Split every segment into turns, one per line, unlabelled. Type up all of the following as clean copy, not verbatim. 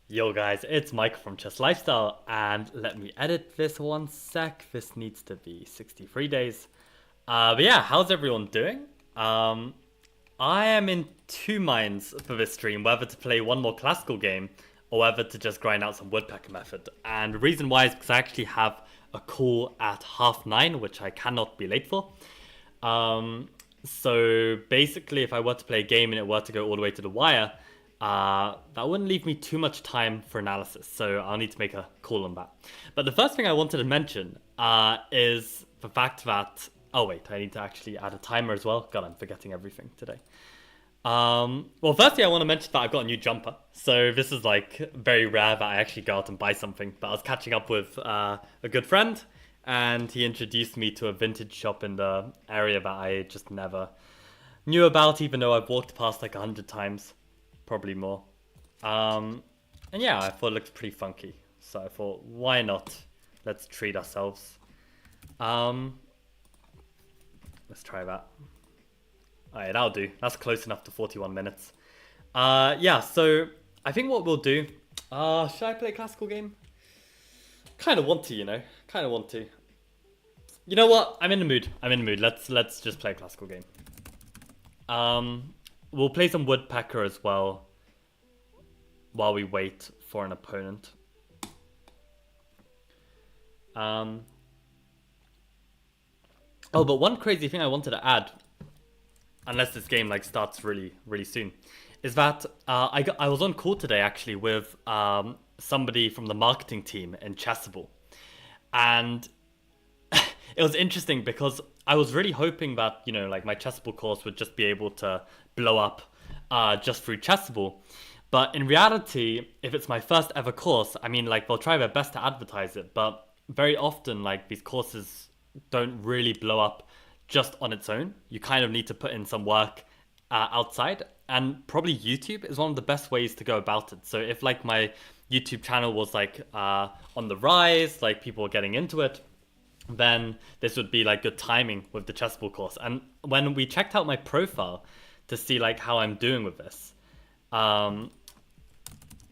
Yo guys, it's Michael from Chess Lifestyle, and let me edit this one sec. This needs to be 63 days. But yeah, how's everyone doing? Um, I am in two minds for this stream, whether to play one more classical game or whether to just grind out some woodpecker method. And the reason why is because I actually have a call at 9:30, which I cannot be late for. Um, so basically, if I were to play a game and it were to go all the way to the wire, that wouldn't leave me too much time for analysis. So I'll need to make a call on that. But the first thing I wanted to mention is the fact that oh wait, I need to actually add a timer as well. God, I'm forgetting everything today. Well, firstly, I want to mention that I've got a new jumper. So this is like very rare that I actually go out and buy something. But I was catching up with a good friend, and he introduced me to a vintage shop in the area that I just never knew about, even though I've walked past like 100 times, probably more. And yeah, I thought it looked pretty funky. So I thought, why not? Let's treat ourselves. Um, let's try that. Alright, that'll do. That's close enough to 41 minutes. Yeah, so I think what we'll do... should I play a classical game? Kind of want to, you know. Kind of want to. You know what? I'm in the mood. I'm in the mood. Let's just play a classical game. We'll play some woodpecker as well while we wait for an opponent. Oh, but one crazy thing I wanted to add, unless this game like starts really soon, is that I was on call today actually with somebody from the marketing team in Chessable, and it was interesting because I was really hoping that like my Chessable course would just be able to blow up just through Chessable. But in reality, if it's my first ever course, I mean, like, they'll try their best to advertise it, but very often, like, these courses don't really blow up just on its own. You kind of need to put in some work outside, and probably YouTube is one of the best ways to go about it. So if, like, my YouTube channel was, like, on the rise, like, people were getting into it, then this would be, like, good timing with the Chessable course. And when we checked out my profile to see, like, how I'm doing with this,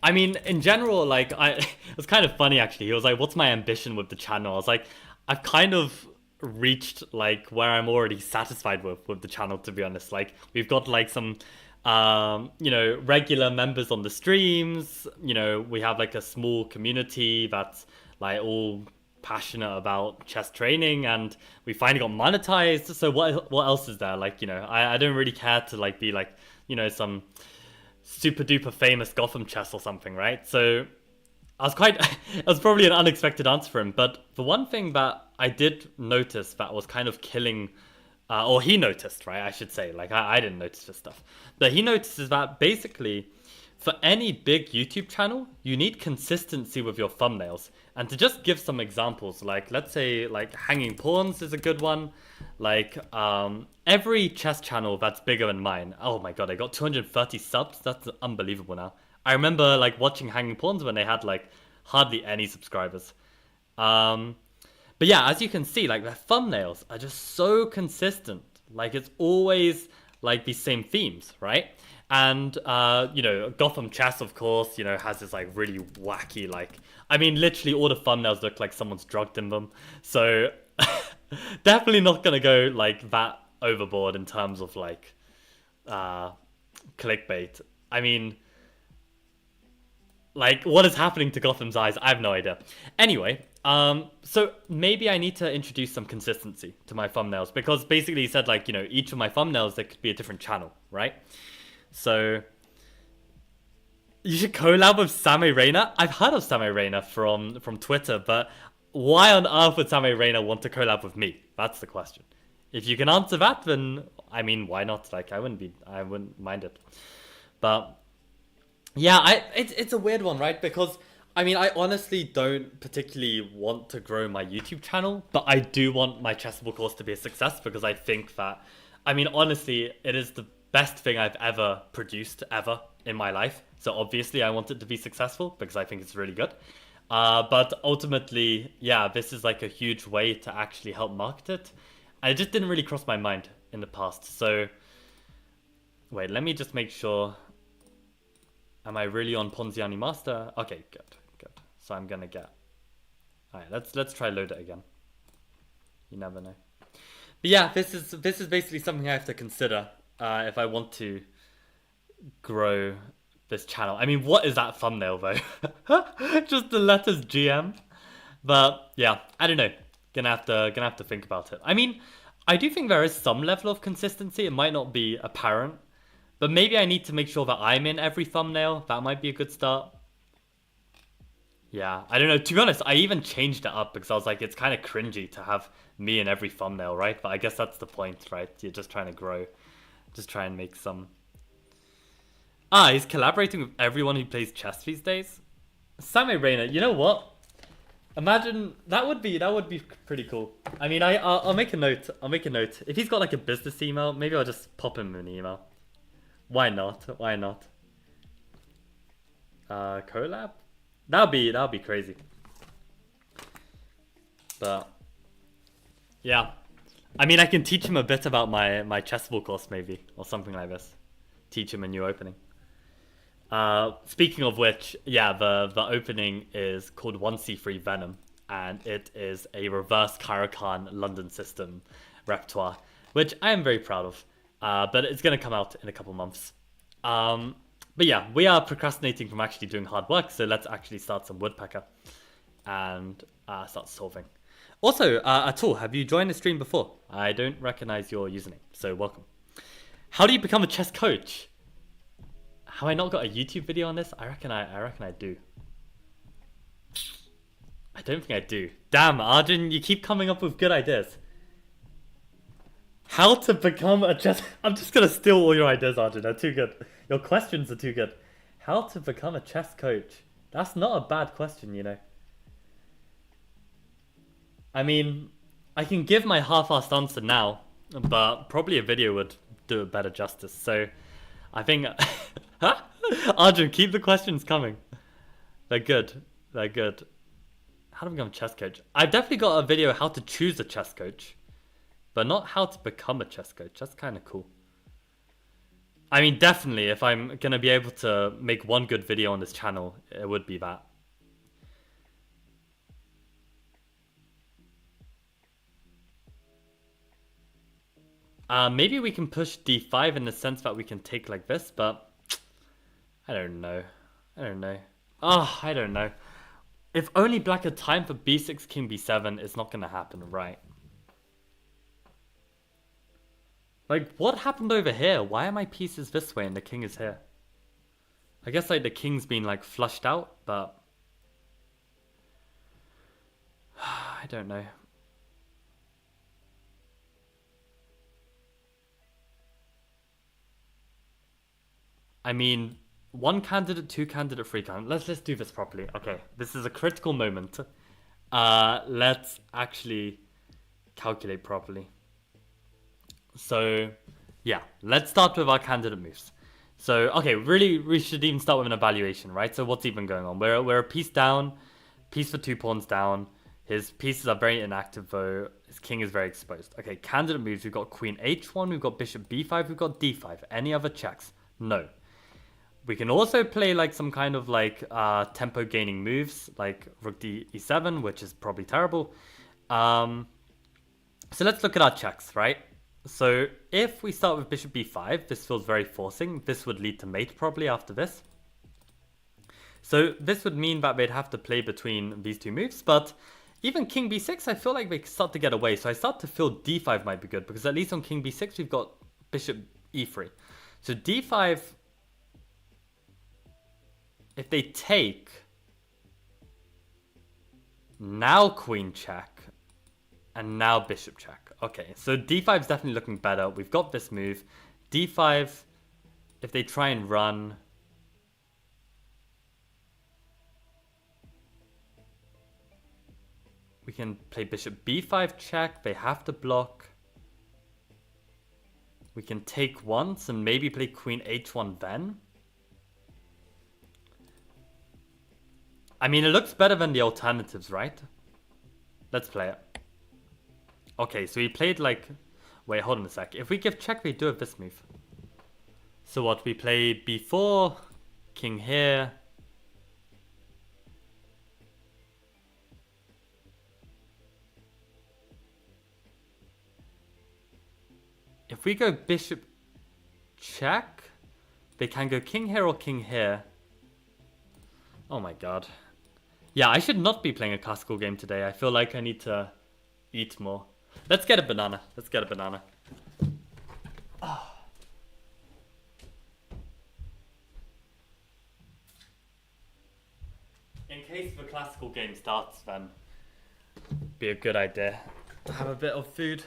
I mean, in general, like, it was kind of funny actually. He was like, "What's my ambition with the channel?" I was like, "I've kind of reached like where I'm already satisfied with the channel, to be honest. Like, we've got like some, regular members on the streams. We have like a small community that's like all passionate about chess training, and we finally got monetized. So what else is there? Like, I don't really care to like be like, some super duper famous Gotham chess or something, right? So I was quite, it was probably an unexpected answer for him. But the one thing that I did notice that was kind of killing, or he noticed, right? I should say, like I didn't notice this stuff, but he notices that basically for any big YouTube channel, you need consistency with your thumbnails. And to just give some examples, like let's say like Hanging Pawns is a good one. Like every chess channel that's bigger than mine. Oh my god, I got 230 subs. That's unbelievable now. I remember like watching Hanging Pawns when they had like hardly any subscribers. Um, but yeah, as you can see, like their thumbnails are just so consistent. Like it's always like these same themes, right? And Gotham Chess, of course, has this like really wacky, like, I mean, literally all the thumbnails look like someone's drugged in them. So definitely not gonna go like that overboard in terms of like clickbait. I mean, like, what is happening to Gotham's eyes? I have no idea. Anyway, so maybe I need to introduce some consistency to my thumbnails, because basically he said like, each of my thumbnails, there could be a different channel, right? So you should collab with Sammy Reina. I've heard of Sammy Reina from Twitter, but why on earth would Sammy Reina want to collab with me? That's the question. If you can answer that, then I mean, why not? Like, I wouldn't mind it. But yeah, it's a weird one, right? Because I mean, I honestly don't particularly want to grow my YouTube channel, but I do want my Chessable course to be a success, because I think that, I mean, honestly, it is the best thing I've ever produced ever in my life. So obviously, I want it to be successful because I think it's really good. But ultimately, yeah, this is like a huge way to actually help market it. And it just didn't really cross my mind in the past. So wait, let me just make sure. Am I really on Ponziani Master? Okay, good, good. So I'm gonna get. Alright, let's try load it again. You never know. But yeah, this is basically something I have to consider if I want to grow this channel. I mean, what is that thumbnail though? Just the letters GM. But yeah, I don't know. Gonna have to think about it. I mean, I do think there is some level of consistency. It might not be apparent, but maybe I need to make sure that I'm in every thumbnail. That might be a good start. Yeah, I don't know. To be honest, I even changed it up because I was like, it's kind of cringy to have me in every thumbnail, right? But I guess that's the point, right? You're just trying to grow. Just try and make some... Ah, he's collaborating with everyone who plays chess these days? Sammy Rayner, you know what? Imagine, that would be pretty cool. I mean, I'll make a note. I'll make a note. If he's got like a business email, maybe I'll just pop him an email. Why not? Why not? Collab? That'll be crazy. But yeah, I mean, I can teach him a bit about my chessable course maybe, or something like this. Teach him a new opening. Speaking of which, yeah, the opening is called 1c3 Venom, and it is a reverse Caro-Kann London system repertoire, which I am very proud of. But it's gonna come out in a couple months. But yeah, we are procrastinating from actually doing hard work, so let's actually start some Woodpecker and start solving. Also, Atul, have you joined the stream before? I don't recognize your username, so welcome. How do you become a chess coach? Have I not got a YouTube video on this? I reckon I do. I don't think I do. Damn, Arjun, you keep coming up with good ideas. How to become a chess... I'm just gonna steal all your ideas, Arjun. They're too good. Your questions are too good. How to become a chess coach? That's not a bad question, you know. I mean, I can give my half-assed answer now, but probably a video would do it better justice. So, I think... Arjun, keep the questions coming. They're good. They're good. How to become a chess coach? I've definitely got a video how to choose a chess coach, but not how to become a chess coach. That's kind of cool. I mean, definitely, if I'm going to be able to make one good video on this channel, it would be that. Maybe we can push d5 in the sense that we can take like this, but I don't know. I don't know. Oh, I don't know. If only black had time for b6, king b7, it's not going to happen, right? Like, what happened over here? Why are my pieces this way and the king is here? I guess, like, the king's been, like, flushed out, but... I don't know. I mean, one candidate, two candidate, three candidate. Let's do this properly. Okay, this is a critical moment. Let's actually calculate properly. So, yeah, let's start with our candidate moves. So, okay, really, we should even start with an evaluation, right? So, what's even going on? We're a piece down, piece for 2 pawns down. His pieces are very inactive, though. His king is very exposed. Okay, candidate moves. We've got queen h1, we've got bishop b5, we've got d5. Any other checks? No. We can also play like some kind of like tempo gaining moves, like rook e7, which is probably terrible. So let's look at our checks, right? So if we start with bishop b5, this feels very forcing. This would lead to mate probably after this. So this would mean that they'd have to play between these two moves, but even king b6, I feel like they start to get away. So I start to feel d5 might be good, because at least on king b6, we've got bishop e3. So d5, if they take, now queen check, and now bishop check. Okay, so d5 is definitely looking better. We've got this move. d5, if they try and run... We can play bishop b5 check. They have to block. We can take once and maybe play queen h1 then. I mean, it looks better than the alternatives, right? Let's play it. Okay, so he played like... Wait, hold on a sec. If we give check, we do have this move. So what, we play b4... king here. If we go bishop check, they can go king here or king here. Oh my god. Yeah, I should not be playing a classical game today. I feel like I need to eat more. Let's get a banana. Let's get a banana. Oh. In case the classical game starts, then be a good idea to have a bit of food.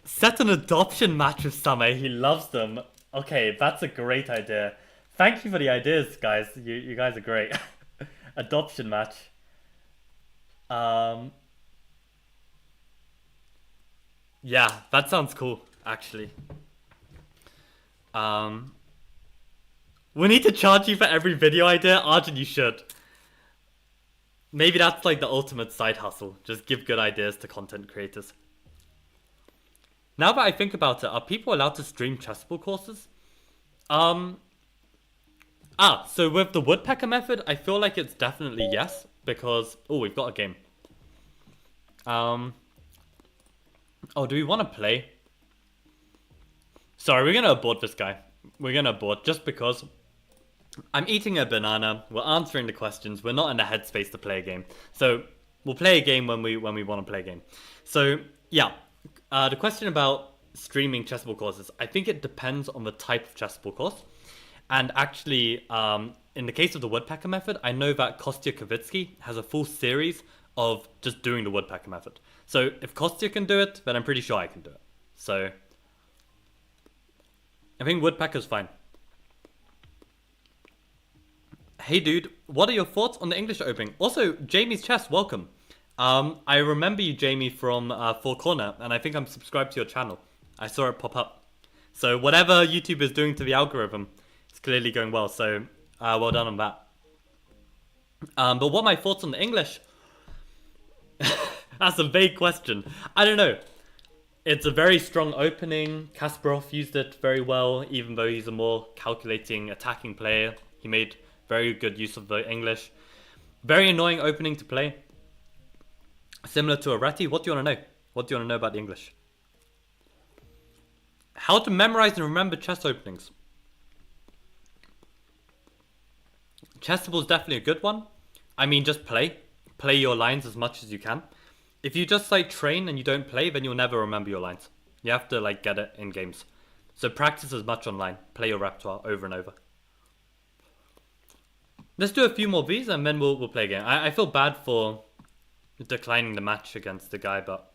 Set an adoption match with Summer. He loves them. Okay, that's a great idea. Thank you for the ideas, guys. You guys are great. Adoption match. Yeah, that sounds cool, actually. We need to charge you for every video idea. Arjun, you should. Maybe that's like the ultimate side hustle. Just give good ideas to content creators. Now that I think about it, are people allowed to stream chessable courses? So with the woodpecker method, I feel like it's definitely yes, because we've got a game. Do we want to play? Sorry, we're gonna abort this guy. We're gonna abort just because I'm eating a banana. We're answering the questions. We're not in the headspace to play a game. So we'll play a game when we want to play a game. So yeah, the question about streaming chessable courses, I think it depends on the type of chessable course. And actually, in the case of the woodpecker method, I know that Kostya Kavitsky has a full series of just doing the woodpecker method. So if Kostya can do it, then I'm pretty sure I can do it. So I think woodpecker's fine. Hey dude, what are your thoughts on the English opening? Also, Jamie's Chess, welcome. I remember you, Jamie, from Four Corner, and I think I'm subscribed to your channel. I saw it pop up. So whatever YouTube is doing to the algorithm, it's clearly going well. So well done on that. But what are my thoughts on the English? That's a vague question. I don't know. It's a very strong opening. Kasparov used it very well, even though he's a more calculating, attacking player. He made very good use of the English. Very annoying opening to play. Similar to Areti. What do you want to know? What do you want to know about the English? How to memorize and remember chess openings. Chessable is definitely a good one. I mean, just play. Play your lines as much as you can. If you just like train and you don't play, then you'll never remember your lines. You have to like get it in games. So practice as much online. Play your repertoire over and over. Let's do a few more of these and then we'll play again. I feel bad for declining the match against the guy, but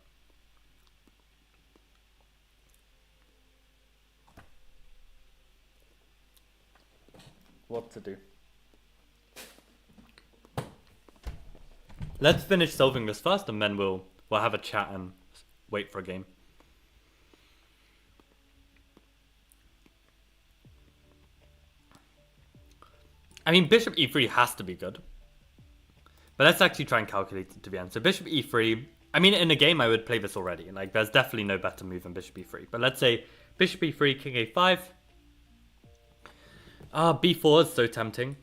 what to do? Let's finish solving this first and then we'll have a chat and wait for a game. I mean, bishop e3 has to be good. But let's actually try and calculate it to the end. So bishop e3, I mean, in a game I would play this already. Like, there's definitely no better move than bishop e3. But let's say bishop e3, king a5. B4 is so tempting.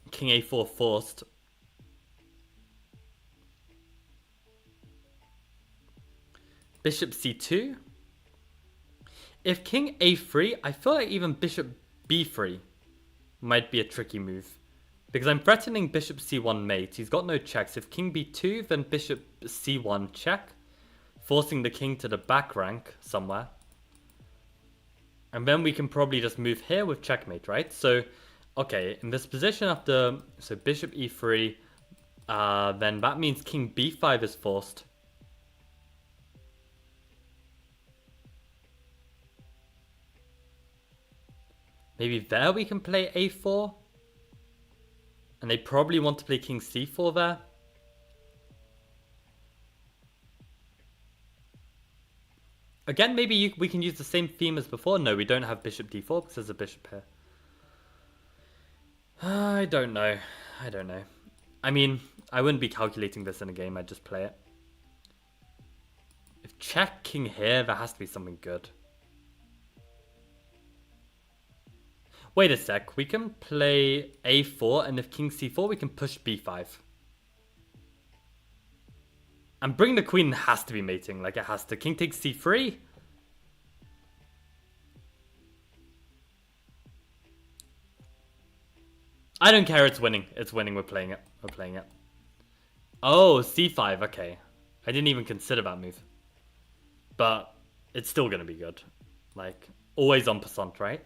King a4 forced. Bishop c2. If king a3, I feel like even bishop b3 might be a tricky move. Because I'm threatening bishop c1 mate. He's got no checks. If king b2, then bishop c1 check. Forcing the king to the back rank somewhere. And then we can probably just move here with checkmate, right? So, okay, in this position after... So bishop e3, then that means king b5 is forced. Maybe there we can play a4. And they probably want to play king c4 there. Again, maybe we can use the same theme as before. No, we don't have bishop d4 because there's a bishop here. I don't know. I don't know. I mean, I wouldn't be calculating this in a game. I'd just play it. If check king here, there has to be something good. Wait a sec. We can play a4, and if king c4, we can push b5. And bring the queen has to be mating. Like, it has to. King takes c3. I don't care. It's winning. It's winning. We're playing it. We're playing it. Oh, c5. Okay. I didn't even consider that move. But it's still going to be good. Like, always en passant, right?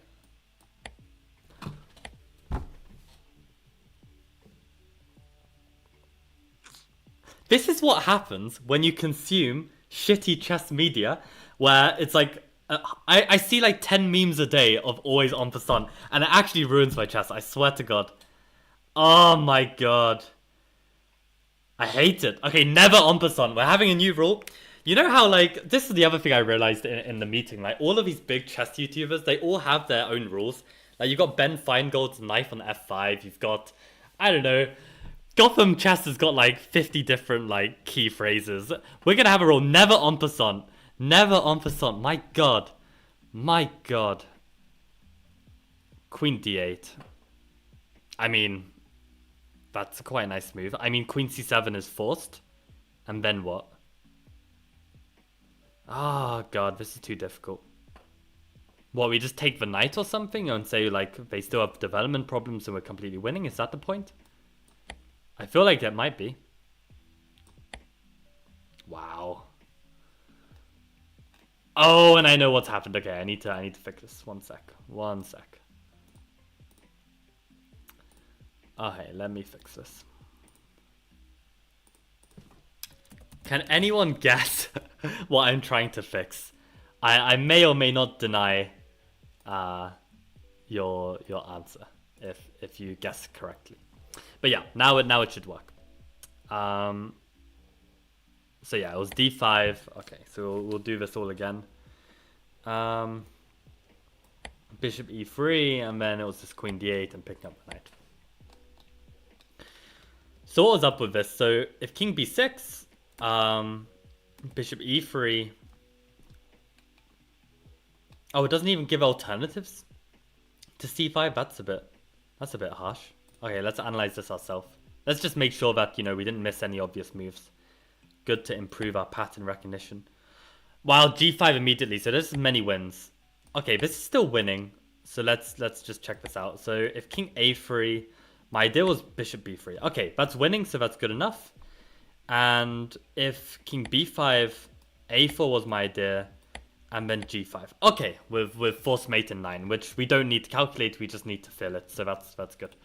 This is what happens when you consume shitty chess media, where it's like, I see like 10 memes a day of always en passant, and it actually ruins my chess, I swear to God. Oh my God. I hate it. Okay, never en passant. We're having a new rule. You know how, like, this is the other thing I realized in the meeting. Like, all of these big chess YouTubers, they all have their own rules. Like, you've got Ben Feingold's knife on f5. You've got, I don't know, Gotham Chess has got, like, 50 different, like, key phrases. We're gonna have a rule. Never en passant. Never en passant. My God. My God. Queen d8. I mean, that's quite a nice move. I mean, Queen c7 is forced. And then what? Oh, God, this is too difficult. What, we just take the knight or something and say, like, they still have development problems and we're completely winning? Is that the point? I feel like that might be. Wow. Oh, and I know what's happened. Okay, I need to fix this. One sec. Okay, let me fix this. Can anyone guess what I'm trying to fix? I may or may not deny your answer if you guess correctly. But yeah, now it should work. So yeah, it was d5. Okay, so we'll do this all again. Bishop e3, and then it was just queen d8 and picking up the knight. So what was up with this? So if king b6, bishop e3. Oh, it doesn't even give alternatives to c5. That's a bit harsh. Okay, let's analyze this ourselves. Let's just make sure that, you know, we didn't miss any obvious moves. Good to improve our pattern recognition. While g5 immediately, so this is many wins. Okay, this is still winning. So let's just check this out. So if king a3, my idea was bishop b3. Okay, that's winning, so that's good enough. And if king b5, a4 was my idea, and then g5. Okay, with forced mate in 9, which we don't need to calculate, we just need to fill it. So that's good.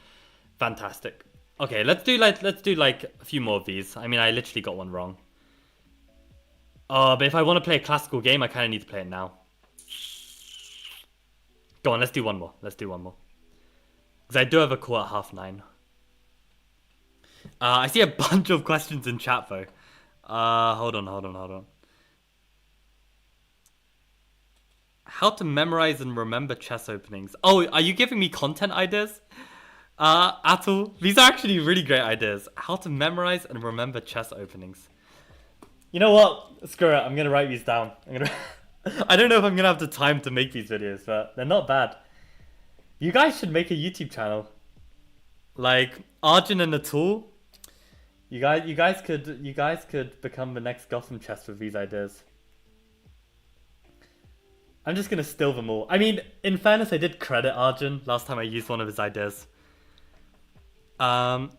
Fantastic. Okay, let's do like a few more of these. I mean, I literally got one wrong. But if I want to play a classical game, I kind of need to play it now. Go on, let's do one more. Because I do have a call at 9:30. I see a bunch of questions in chat though. Hold on. How to memorize and remember chess openings. Oh, are you giving me content ideas? Atul, these are actually really great ideas. How to memorize and remember chess openings. You know what? Screw it. I'm gonna write these down. I don't know if I'm gonna have the time to make these videos, but they're not bad. You guys should make a YouTube channel. Like Arjun and Atul. You guys could become the next Gotham Chess with these ideas. I'm just gonna steal them all. I mean, in fairness, I did credit Arjun last time I used one of his ideas. Start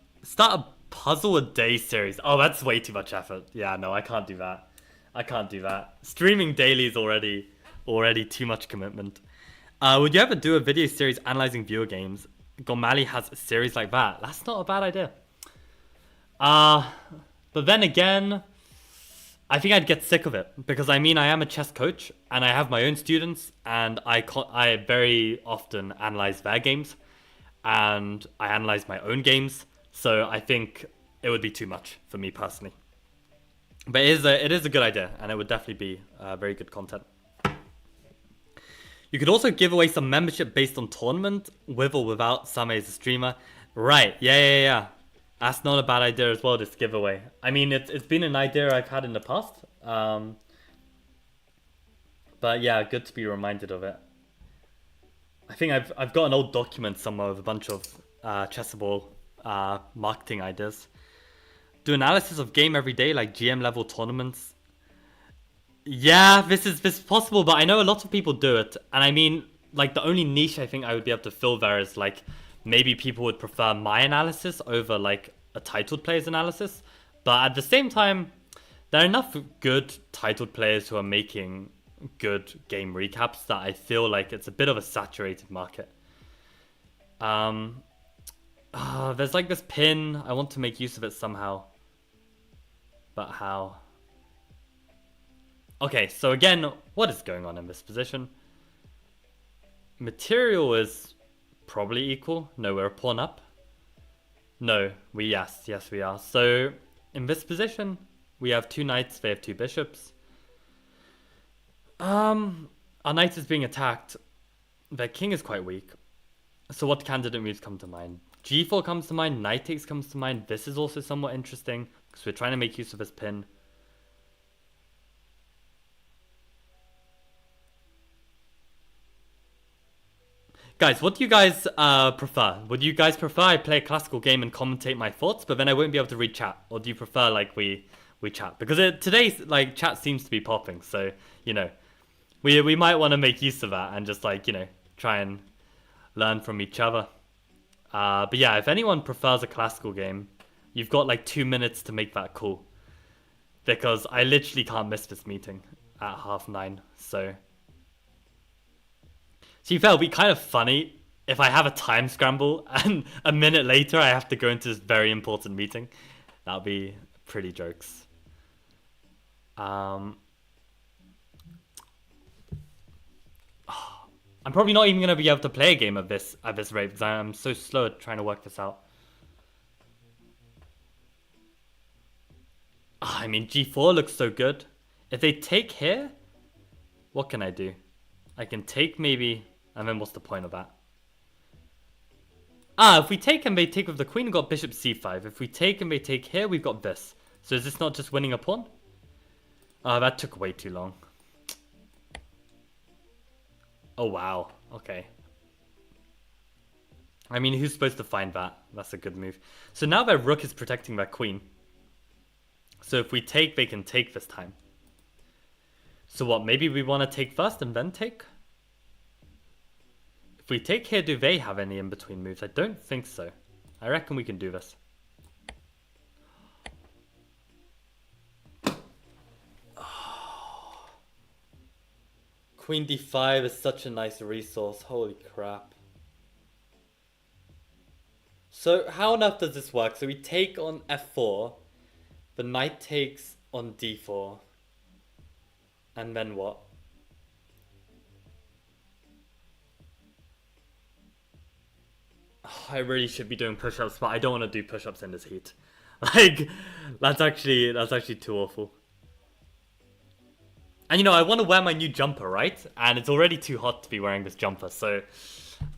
a puzzle a day series. Oh, that's way too much effort. Yeah, no, I can't do that. Streaming daily is already too much commitment. Would you ever do a video series analyzing viewer games? Gormali has a series like that. That's not a bad idea. But then again, I think I'd get sick of it because I mean I am a chess coach and I have my own students and I very often analyze their games and I analyze my own games. So I think it would be too much for me personally. But it is a good idea and it would definitely be very good content. You could also give away some membership based on tournament with or without Same as a streamer. Right, yeah. That's not a bad idea as well, this giveaway. I mean, it's been an idea I've had in the past. But yeah, good to be reminded of it. I think I've got an old document somewhere with a bunch of Chessable marketing ideas. Do analysis of game every day, like GM level tournaments. Yeah, this is possible, but I know a lot of people do it, and I mean, like the only niche I think I would be able to fill there is like maybe people would prefer my analysis over like a titled player's analysis, but at the same time, there are enough good titled players who are making good game recaps that I feel like it's a bit of a saturated market. Um, there's like this pin. I want to make use of it somehow, but how? Okay, so again, what is going on in this position? Material is probably equal. No, we're a pawn up. No, yes, we are. So in this position, we have two knights, they have two bishops. Our knight is being attacked. Their king is quite weak. So what candidate moves come to mind? G4 comes to mind, knight takes comes to mind. This is also somewhat interesting because we're trying to make use of this pin. Guys, what do you guys prefer? Would you guys prefer I play a classical game and commentate my thoughts, but then I won't be able to read chat? Or do you prefer like we chat? Because today's like chat seems to be popping, so you know, we might want to make use of that and just like try and learn from each other. But yeah, if anyone prefers a classical game, you've got like 2 minutes to make that call, because I literally can't miss this meeting at 9:30. So. To be fair, it'll be kind of funny if I have a time scramble and a minute later I have to go into this very important meeting. That'll be pretty jokes. I'm probably not even going to be able to play a game at this rate because I'm so slow at trying to work this out. I mean, G4 looks so good. If they take here, what can I do? I can take maybe... And then what's the point of that? If we take and they take with the queen, we've got bishop c5. If we take and they take here, we've got this. So is this not just winning a pawn? That took way too long. Oh, wow. Okay. I mean, who's supposed to find that? That's a good move. So now their rook is protecting their queen. So if we take, they can take this time. So what, maybe we want to take first and then take? If we take here, do they have any in-between moves? I don't think so. I reckon we can do this. Oh. Queen d5 is such a nice resource. Holy crap. So how on earth does this work? So we take on f4. The knight takes on d4. And then what? I really should be doing push-ups, but I don't want to do push-ups in this heat. Like, that's actually too awful. And I want to wear my new jumper, right? And it's already too hot to be wearing this jumper, so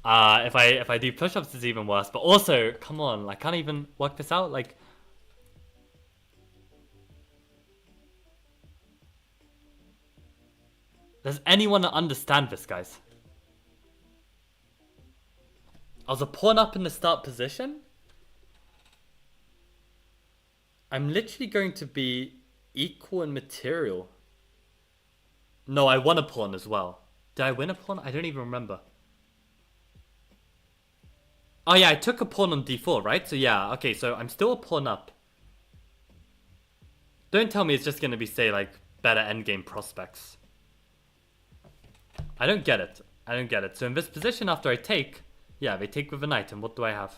if I do push-ups, it's even worse. But also, come on, I can't even work this out. Like, does anyone understand this, guys? I was a pawn up in the start position. I'm literally going to be equal in material. No, I won a pawn as well. Did I win a pawn? I don't even remember. Oh yeah, I took a pawn on d4, right? So yeah, okay, so I'm still a pawn up. Don't tell me it's just going to be, say, like, better endgame prospects. I don't get it. I don't get it. So in this position, after I take... Yeah, they take with a knight, and what do I have?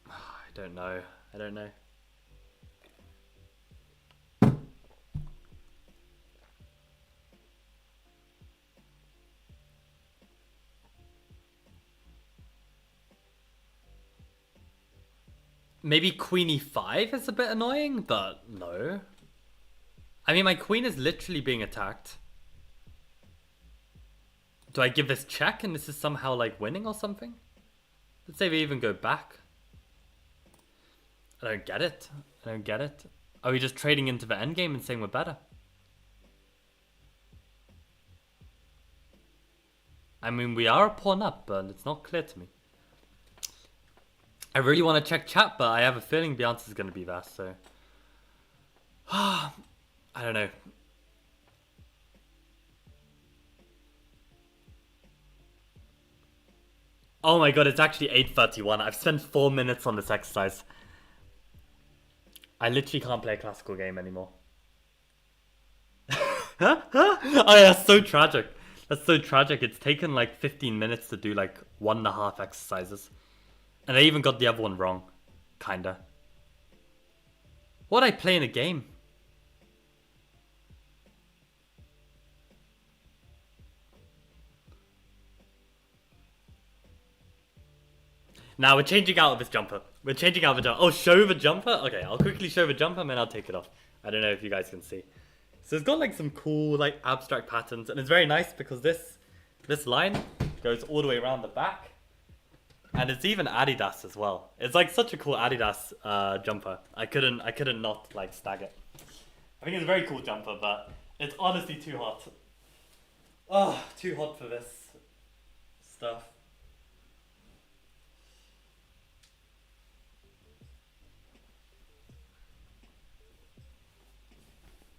I don't know. I don't know. Maybe queen e5 is a bit annoying, but no. I mean, my queen is literally being attacked. Do I give this check and this is somehow like winning or something? Let's say we even go back. I don't get it. I don't get it. Are we just trading into the endgame and saying we're better? I mean, we are a pawn up, but it's not clear to me. I really want to check chat, but I have a feeling the answer is going to be that, so... I don't know. Oh my god, it's actually 8:31. I've spent 4 minutes on this exercise. I literally can't play a classical game anymore. Oh yeah, that's so tragic. That's so tragic. It's taken like 15 minutes to do like 1.5 exercises. And I even got the other one wrong. Kinda. What I play in a game? Now we're changing out of this jumper. We're changing out of the jumper. Oh, show the jumper? Okay, I'll quickly show the jumper and then I'll take it off. I don't know if you guys can see. So it's got like some cool like abstract patterns, and it's very nice because this line goes all the way around the back. And it's even Adidas as well. It's like such a cool Adidas jumper. I couldn't not like stag it. I think it's a very cool jumper, but it's honestly too hot. Oh, too hot for this stuff.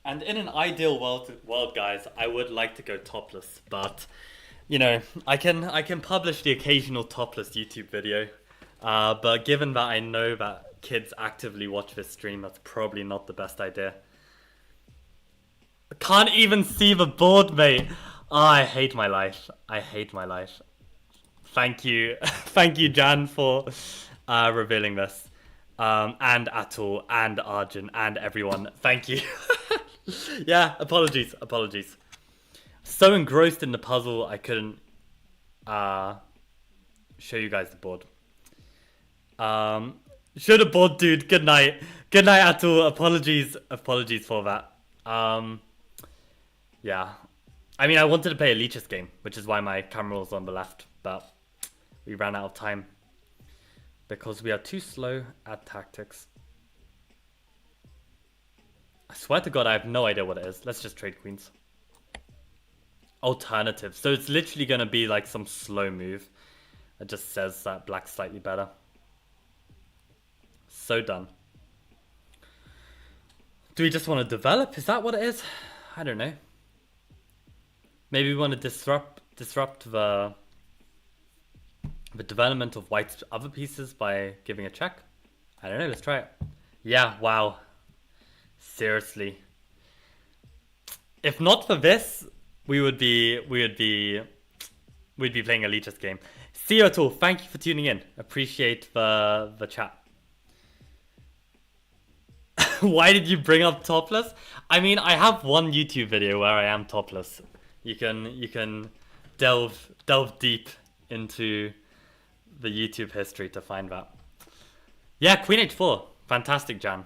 And in an ideal world, guys, I would like to go topless, but you know, I can publish the occasional topless YouTube video. But given that I know that kids actively watch this stream, that's probably not the best idea. I can't even see the board, mate. Oh, I hate my life. I hate my life. Thank you, thank you, Jan, for revealing this. And Atul and Arjun and everyone. Thank you. Yeah, apologies. So engrossed in the puzzle, I couldn't show you guys the board. Show the board, dude. Good night. Good night, Atul. Apologies for that. Yeah. I mean, I wanted to play a Leeches game, which is why my camera was on the left, but we ran out of time because we are too slow at tactics. I swear to God, I have no idea what it is. Let's just trade queens. Alternative. So it's literally going to be like some slow move. It just says that black's slightly better. So done. Do we just want to develop? Is that what it is? I don't know. Maybe we want to disrupt the development of white's other pieces by giving a check. I don't know. Let's try it. Yeah. Wow. Seriously. If not for this, we would be playing a Leeches game. See you at all. Thank you for tuning in. Appreciate the chat. Why did you bring up topless? I mean, I have one YouTube video where I am topless. You can delve deep into the YouTube history to find that. Yeah, Queen H4. Fantastic, Jan.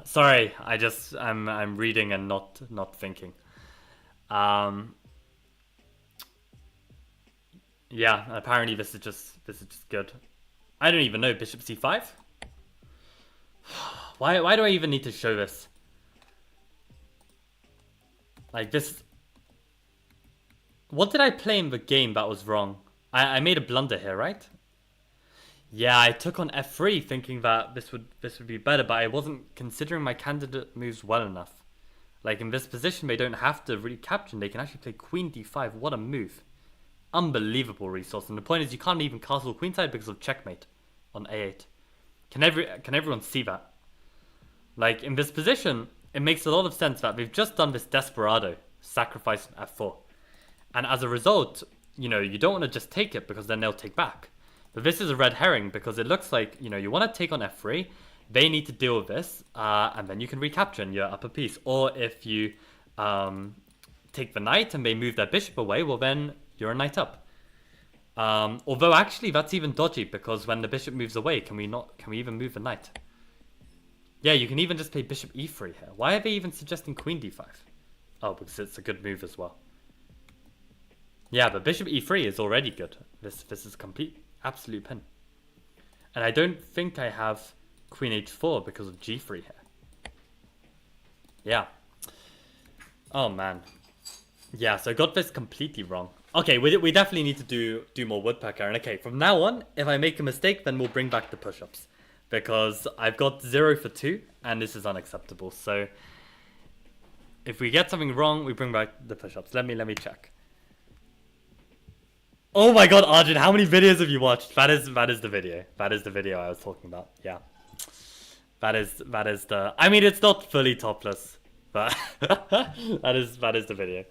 Sorry, I'm reading and not thinking. Yeah, apparently this is just good. I don't even know. Bishop C5? Why do I even need to show this? Like this. What did I play in the game that was wrong? I made a blunder here, right? Yeah, I took on f3 thinking that this would be better, but I wasn't considering my candidate moves well enough. Like in this position, they don't have to really capture, they can actually play queen d5. What a move. Unbelievable resource. And the point is you can't even castle queenside because of checkmate on a8. Can everyone see that? Like in this position, it makes a lot of sense that they've just done this desperado, sacrifice f4. And as a result, you know, you don't want to just take it because then they'll take back. But this is a red herring because it looks like, you know, you want to take on f3, they need to deal with this, and then you can recapture in your upper piece. Or if you take the knight and they move their bishop away, well then you're a knight up. Although actually that's even dodgy because when the bishop moves away, can we even move the knight? Yeah, you can even just play bishop e3 here. Why are they even suggesting queen d5? Oh, because it's a good move as well. Yeah, but bishop e3 is already good. This is complete absolute pin. And I don't think I have queen h4 because of g3 here. Yeah. Oh man. Yeah, so I got this completely wrong. Okay, we definitely need to do more woodpecker. And okay, from now on, if I make a mistake, then we'll bring back the push-ups. Because I've got 0 for 2, and this is unacceptable. So if we get something wrong, we bring back the push-ups. Let me check. Oh my god, Arjun, how many videos have you watched? That is the video. That is the video I was talking about. Yeah. That is the, I mean, it's not fully topless, but that is the video.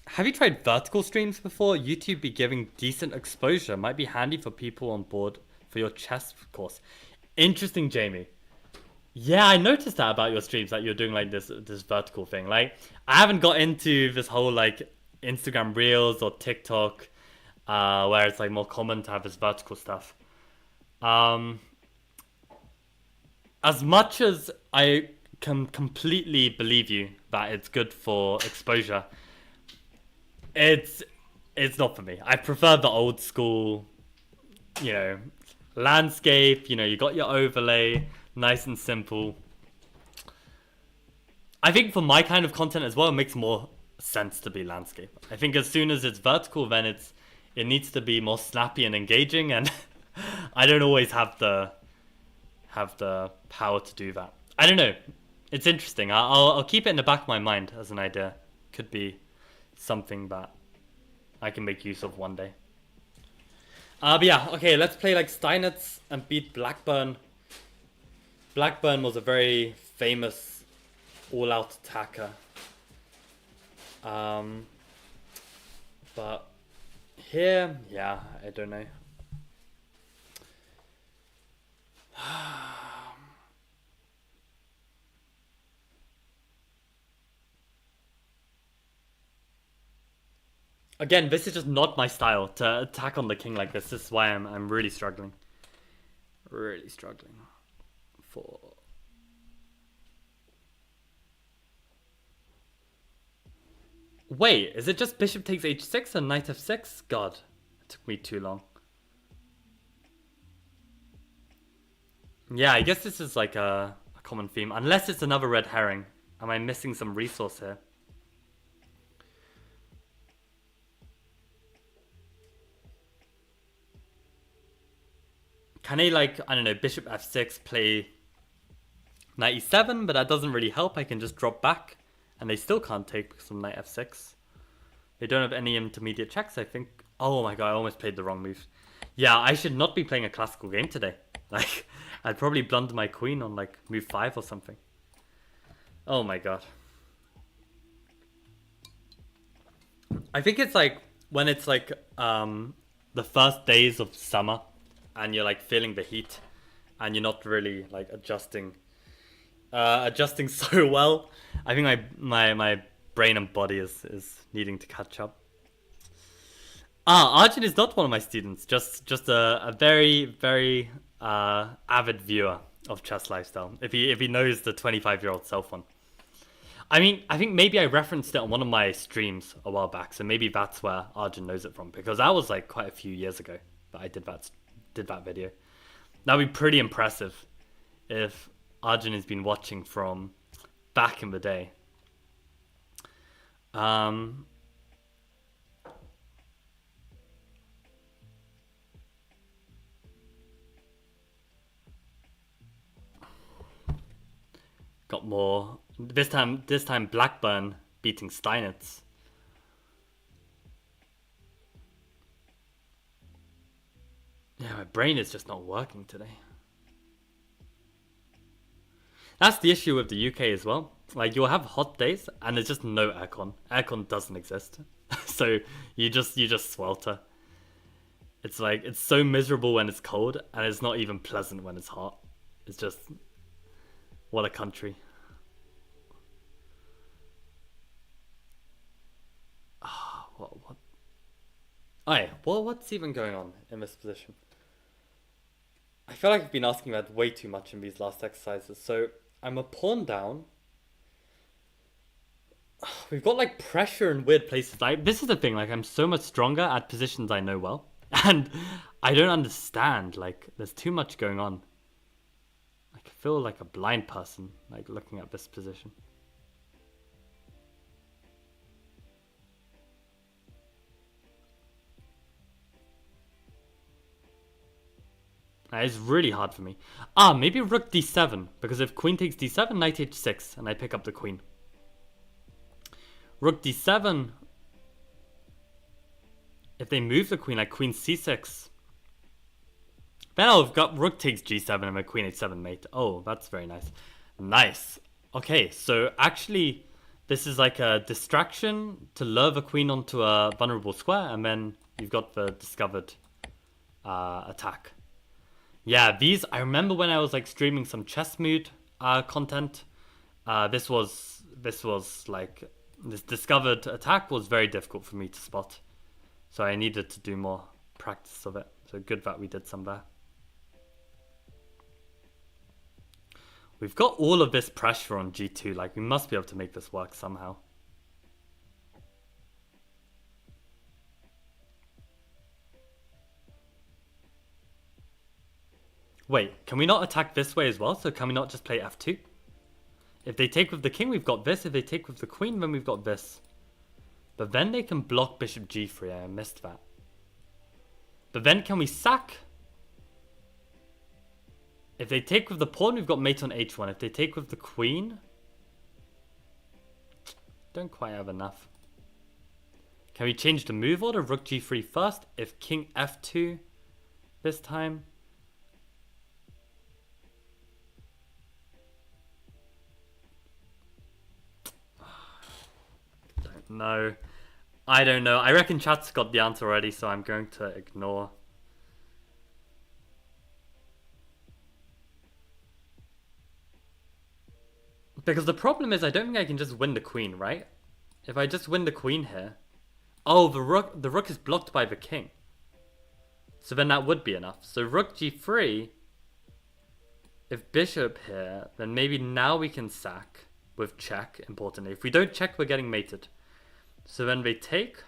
Have you tried vertical streams before? YouTube be giving decent exposure. Might be handy for people on board for your chess course. Interesting, Jamie. Yeah, I noticed that about your streams, that you're doing like this vertical thing. Like, I haven't got into this whole like Instagram Reels or TikTok, where it's like more common to have this vertical stuff. As much as I can completely believe you that it's good for exposure, it's not for me. I prefer the old school, you know, landscape. You know, you got your overlay, nice and simple. I think for my kind of content as well, it makes more sense to be landscape. I think as soon as it's vertical, then it needs to be more snappy and engaging, and I don't always have the power to do that. I don't know. It's interesting. I'll keep it in the back of my mind as an idea. Could be something that I can make use of one day. But yeah, okay, let's play like Steinitz and beat Blackburn. Blackburn was a very famous all-out attacker. But here, yeah, I don't know. Again, this is just not my style to attack on the king like this. This is why I'm really struggling. Really struggling. For... Wait, is it just bishop takes h6 and knight f6? God, it took me too long. Yeah, I guess this is like a common theme. Unless it's another red herring. Am I missing some resource here? Can I, like, I don't know, bishop f6, play knight e7, but that doesn't really help. I can just drop back, and they still can't take because of knight f6. They don't have any intermediate checks, I think. Oh my god, I almost played the wrong move. Yeah, I should not be playing a classical game today. Like, I'd probably blunder my queen on, like, move 5 or something. Oh my god. I think it's like, when it's like, the first days of summer, and you're like feeling the heat, and you're not really like adjusting so well. I think my brain and body is needing to catch up. Arjun is not one of my students, just a very, very avid viewer of Chess Lifestyle. If he knows the 25-year-old self one. I mean, I think maybe I referenced it on one of my streams a while back, so maybe that's where Arjun knows it from, because that was like quite a few years ago that I did that video. That'd be pretty impressive if Arjun has been watching from back in the day. Got more. This time Blackburn beating Steinitz. Yeah, my brain is just not working today. That's the issue with the UK as well. Like, you'll have hot days and there's just no aircon. Aircon doesn't exist. So you just swelter. It's like, it's so miserable when it's cold, and it's not even pleasant when it's hot. It's just, what a country. What? Oh yeah, what's even going on in this position? I feel like I've been asking that way too much in these last exercises. So I'm a pawn down. We've got like pressure in weird places. This is the thing, like, I'm so much stronger at positions I know well. And I don't understand, like, there's too much going on. I I feel like a blind person, like looking at this position. It's really hard for me. Maybe rook d7, because if queen takes d7, knight h6, and I pick up the queen. Rook d7, if they move the queen, like queen c6, then I've got rook takes g7 and my queen h7 mate. Oh, that's very nice. Nice. Okay, so actually, this is like a distraction to lure the queen onto a vulnerable square, and then you've got the discovered attack. Yeah, these, I remember when I was like streaming some chess mood content, this discovered attack was very difficult for me to spot. So I needed to do more practice of it. So good that we did some there. We've got all of this pressure on g2, like we must be able to make this work somehow. Wait, can we not attack this way as well? So can we not just play f2? If they take with the king, we've got this. If they take with the queen, then we've got this. But then they can block bishop g3. I missed that. But then can we sack? If they take with the pawn, we've got mate on h1. If they take with the queen, don't quite have enough. Can we change the move order? Rook g3 first. If king f2 this time. No, I don't know. I reckon chat's got the answer already, so I'm going to ignore. Because the problem is I don't think I can just win the queen, right? If I just win the queen here... Oh, the rook is blocked by the king. So then that would be enough. So rook g3, if bishop here, then maybe now we can sack with check, importantly. If we don't check, we're getting mated. So then they take.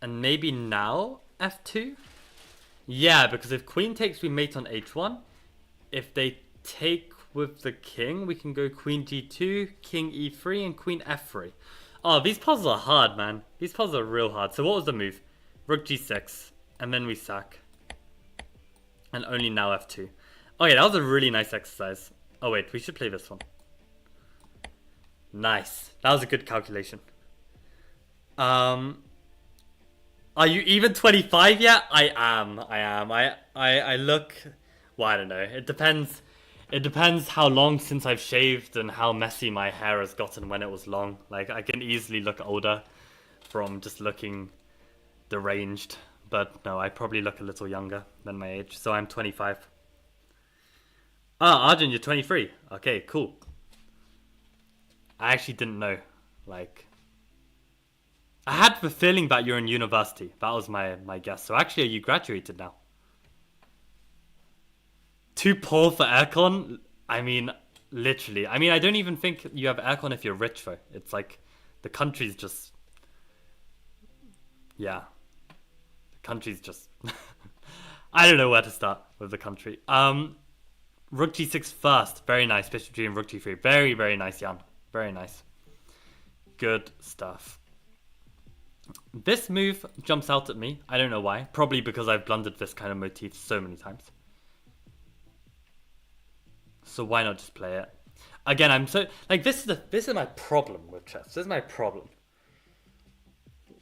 And maybe now f2? Yeah, because if queen takes, we mate on h1. If they take with the king, we can go queen g2, king e3, and queen f3. Oh, these puzzles are hard, man. These puzzles are real hard. So what was the move? Rook g6, and then we sack. And only now f2. Okay, that was a really nice exercise. Oh wait, we should play this one. Nice. That was a good calculation. Are you even 25 yet? I am. I look... Well, I don't know. It depends. It depends how long since I've shaved and how messy my hair has gotten when it was long. Like, I can easily look older from just looking deranged. But no, I probably look a little younger than my age. So I'm 25. Ah, Arjun, you're 23. Okay, cool. I actually didn't know. Like, I had the feeling that you're in university. That was my guess. So actually, are you graduated now? Too poor for aircon? I mean, literally. I mean, I don't even think you have aircon if you're rich, though. It's like, the country's just... Yeah. The country's just... I don't know where to start with the country. Rook g6 first. Very nice. Bishop g and rook g3. Very, very nice, Jan. Very nice. Good stuff. This move jumps out at me. I don't know why. Probably because I've blundered this kind of motif so many times. So why not just play it? Again, I'm so... Like, this is my problem with chess. This is my problem.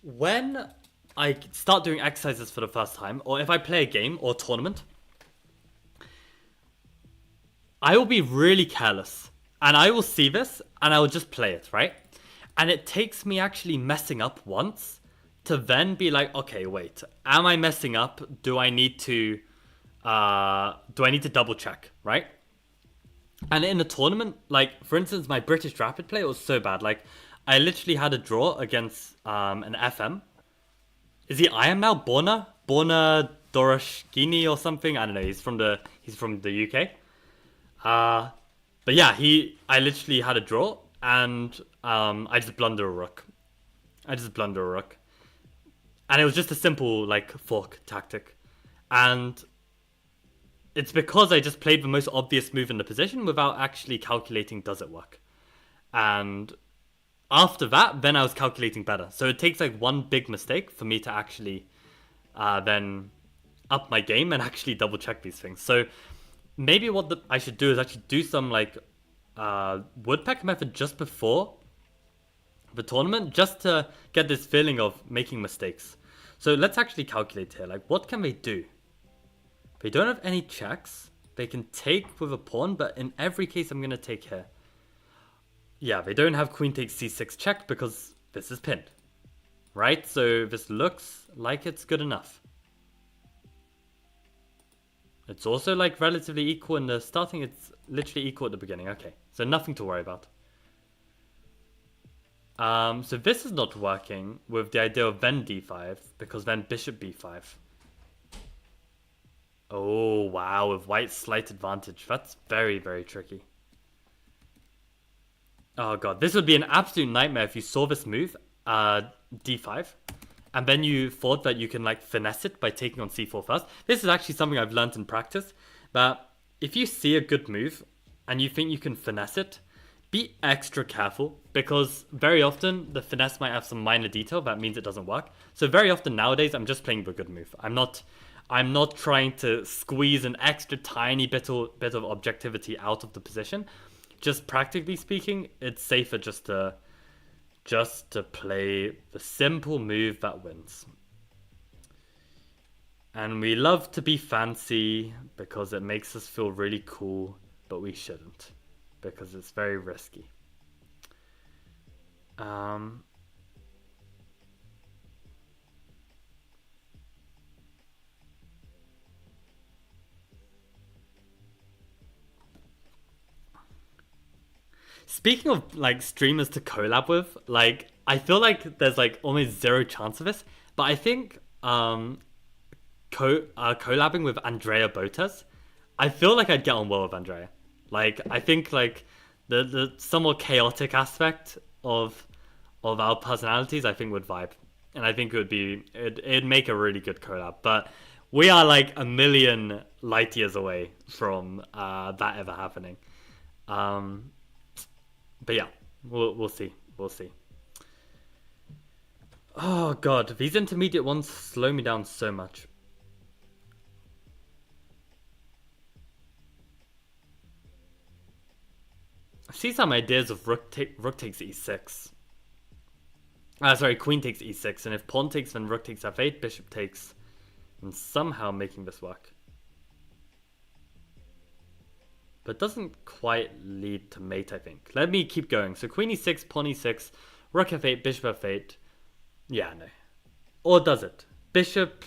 When I start doing exercises for the first time, or if I play a game or a tournament, I will be really careless. And I will see this, and I will just play it, right? And it takes me actually messing up once to then be like, okay, wait, am I messing up? Do I need to double check, right? And in a tournament, like, for instance, my British Rapid play was so bad. Like, I literally had a draw against an FM. Is he IM now? Borna Dorashkini or something? I don't know. He's from the UK. But yeah, I literally had a draw, and I just blunder a rook. And it was just a simple, like, fork tactic. And it's because I just played the most obvious move in the position without actually calculating does it work. And after that, then I was calculating better. So it takes like one big mistake for me to actually then up my game and actually double check these things. So maybe what I should do is actually do some like woodpecker method just before the tournament, just to get this feeling of making mistakes. So let's actually calculate here. Like, what can they do? They don't have any checks. They can take with a pawn, but in every case, I'm going to take here. Yeah, they don't have queen takes c6 check because this is pinned. Right? So this looks like it's good enough. It's also like relatively equal in the starting. It's literally equal at the beginning. Okay, so nothing to worry about. So this is not working with the idea of then d5 because then bishop b5. Oh, wow, with white's slight advantage. That's very, very tricky. Oh god, this would be an absolute nightmare if you saw this move, d5, and then you thought that you can like finesse it by taking on c4 first. This is actually something I've learned in practice, that if you see a good move and you think you can finesse it, be extra careful, because very often the finesse might have some minor detail that means it doesn't work. So very often nowadays I'm just playing the good move. I'm not trying to squeeze an extra tiny bit of objectivity out of the position. Just practically speaking, it's safer just to play the simple move that wins. And we love to be fancy because it makes us feel really cool, but we shouldn't, because it's very risky. Speaking of like streamers to collab with, like I feel like there's like almost zero chance of this, but I think collabing with Andrea Botas, I feel like I'd get on well with Andrea. Like I think like the somewhat chaotic aspect of our personalities, I think would vibe, and I think it'd make a really good collab. But we are like a million light years away from that ever happening. But yeah, we'll see. We'll see. Oh god, these intermediate ones slow me down so much. I see some ideas of rook takes e6. Sorry, queen takes e6, and if pawn takes, then rook takes f8, bishop takes, and somehow making this work. But it doesn't quite lead to mate, I think. Let me keep going. So queen e6, pawn e6, rook f8, bishop f8. Yeah, no. Or does it? Bishop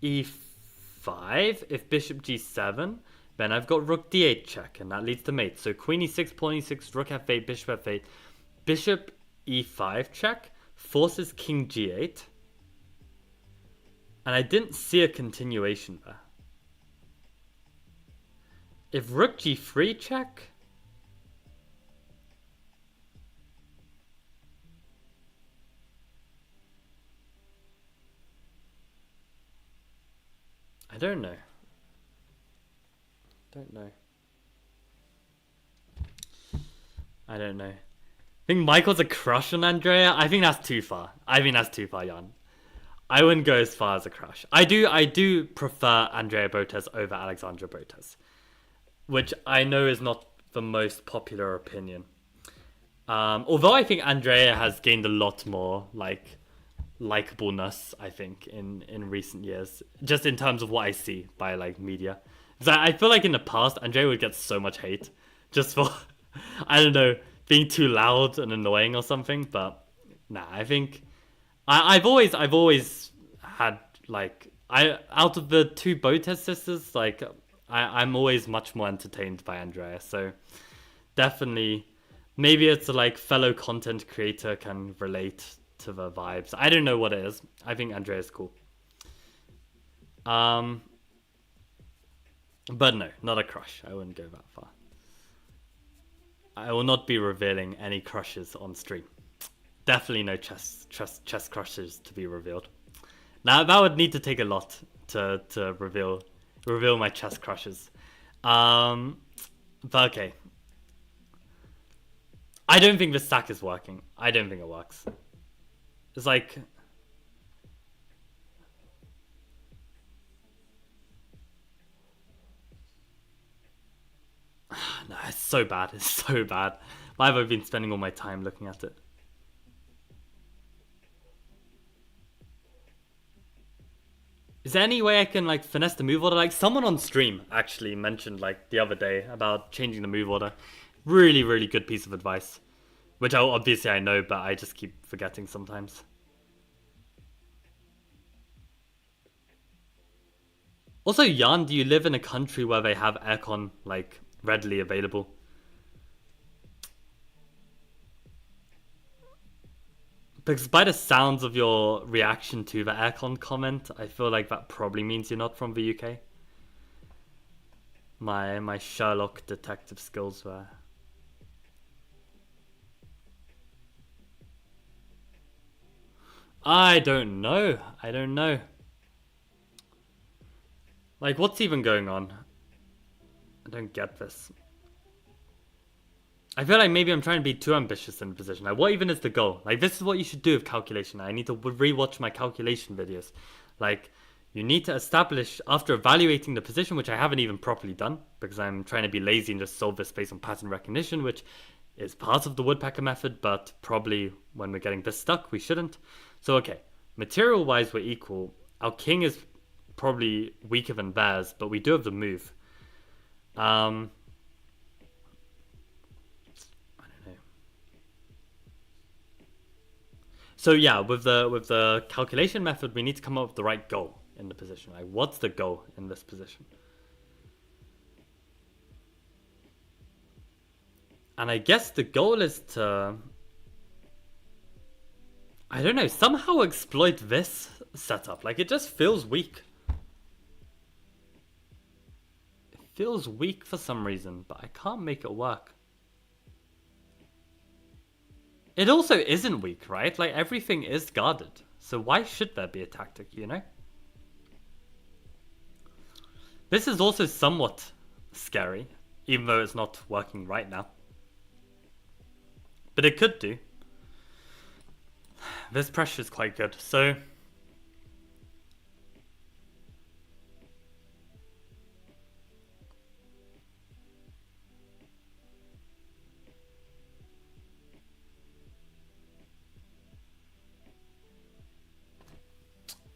e5. If bishop g7, then I've got rook d8 check, and that leads to mate. So queen e6, pawn e6, rook f8, bishop f8. Bishop e5 check forces king g8. And I didn't see a continuation there. If rook g3 check... I don't know. I don't know. I think Michael's a crush on Andrea. I think that's too far. Jan. I wouldn't go as far as a crush. I do prefer Andrea Botas over Alexandra Botas, which I know is not the most popular opinion. Although I think Andrea has gained a lot more likableness, I think, in recent years, just in terms of what I see by like media. So I feel like in the past, Andrea would get so much hate just for I don't know, being too loud and annoying or something. But nah, I think I've always had like out of the two Botas sisters, like I'm always much more entertained by Andrea. So definitely, maybe it's like fellow content creator can relate to the vibes. I don't know what it is. I think Andrea's cool. But no, not a crush. I wouldn't go that far. I will not be revealing any crushes on stream. Definitely no chess crushes to be revealed. Now that would need to take a lot to reveal Reveal my chess crushes. But okay. I don't think this stack is working. I don't think it works. It's like... No, it's so bad. It's so bad. Why have I been spending all my time looking at it? Is there any way I can like finesse the move order? Like someone on stream actually mentioned like the other day about changing the move order. Really, really good piece of advice. Which obviously I know, but I just keep forgetting sometimes. Also, Jan, do you live in a country where they have aircon like readily available? Because by the sounds of your reaction to the aircon comment, I feel like that probably means you're not from the UK. My Sherlock detective skills were... I don't know. I don't know. Like, what's even going on? I don't get this. I feel like maybe I'm trying to be too ambitious in the position. Like, what even is the goal? Like, this is what you should do with calculation. I need to rewatch my calculation videos. Like, you need to establish, after evaluating the position, which I haven't even properly done, because I'm trying to be lazy and just solve this based on pattern recognition, which is part of the woodpecker method, but probably when we're getting this stuck, we shouldn't. So, okay, material-wise, we're equal. Our king is probably weaker than theirs, but we do have the move. I don't know. So yeah, with the calculation method, we need to come up with the right goal in the position. Like, what's the goal in this position? And I guess the goal is to, I don't know, somehow exploit this setup. Like, it just feels weak. It feels weak for some reason, but I can't make it work. It also isn't weak, right? Like, everything is guarded. So why should there be a tactic, you know? This is also somewhat scary, even though it's not working right now. But it could do. This pressure is quite good, so...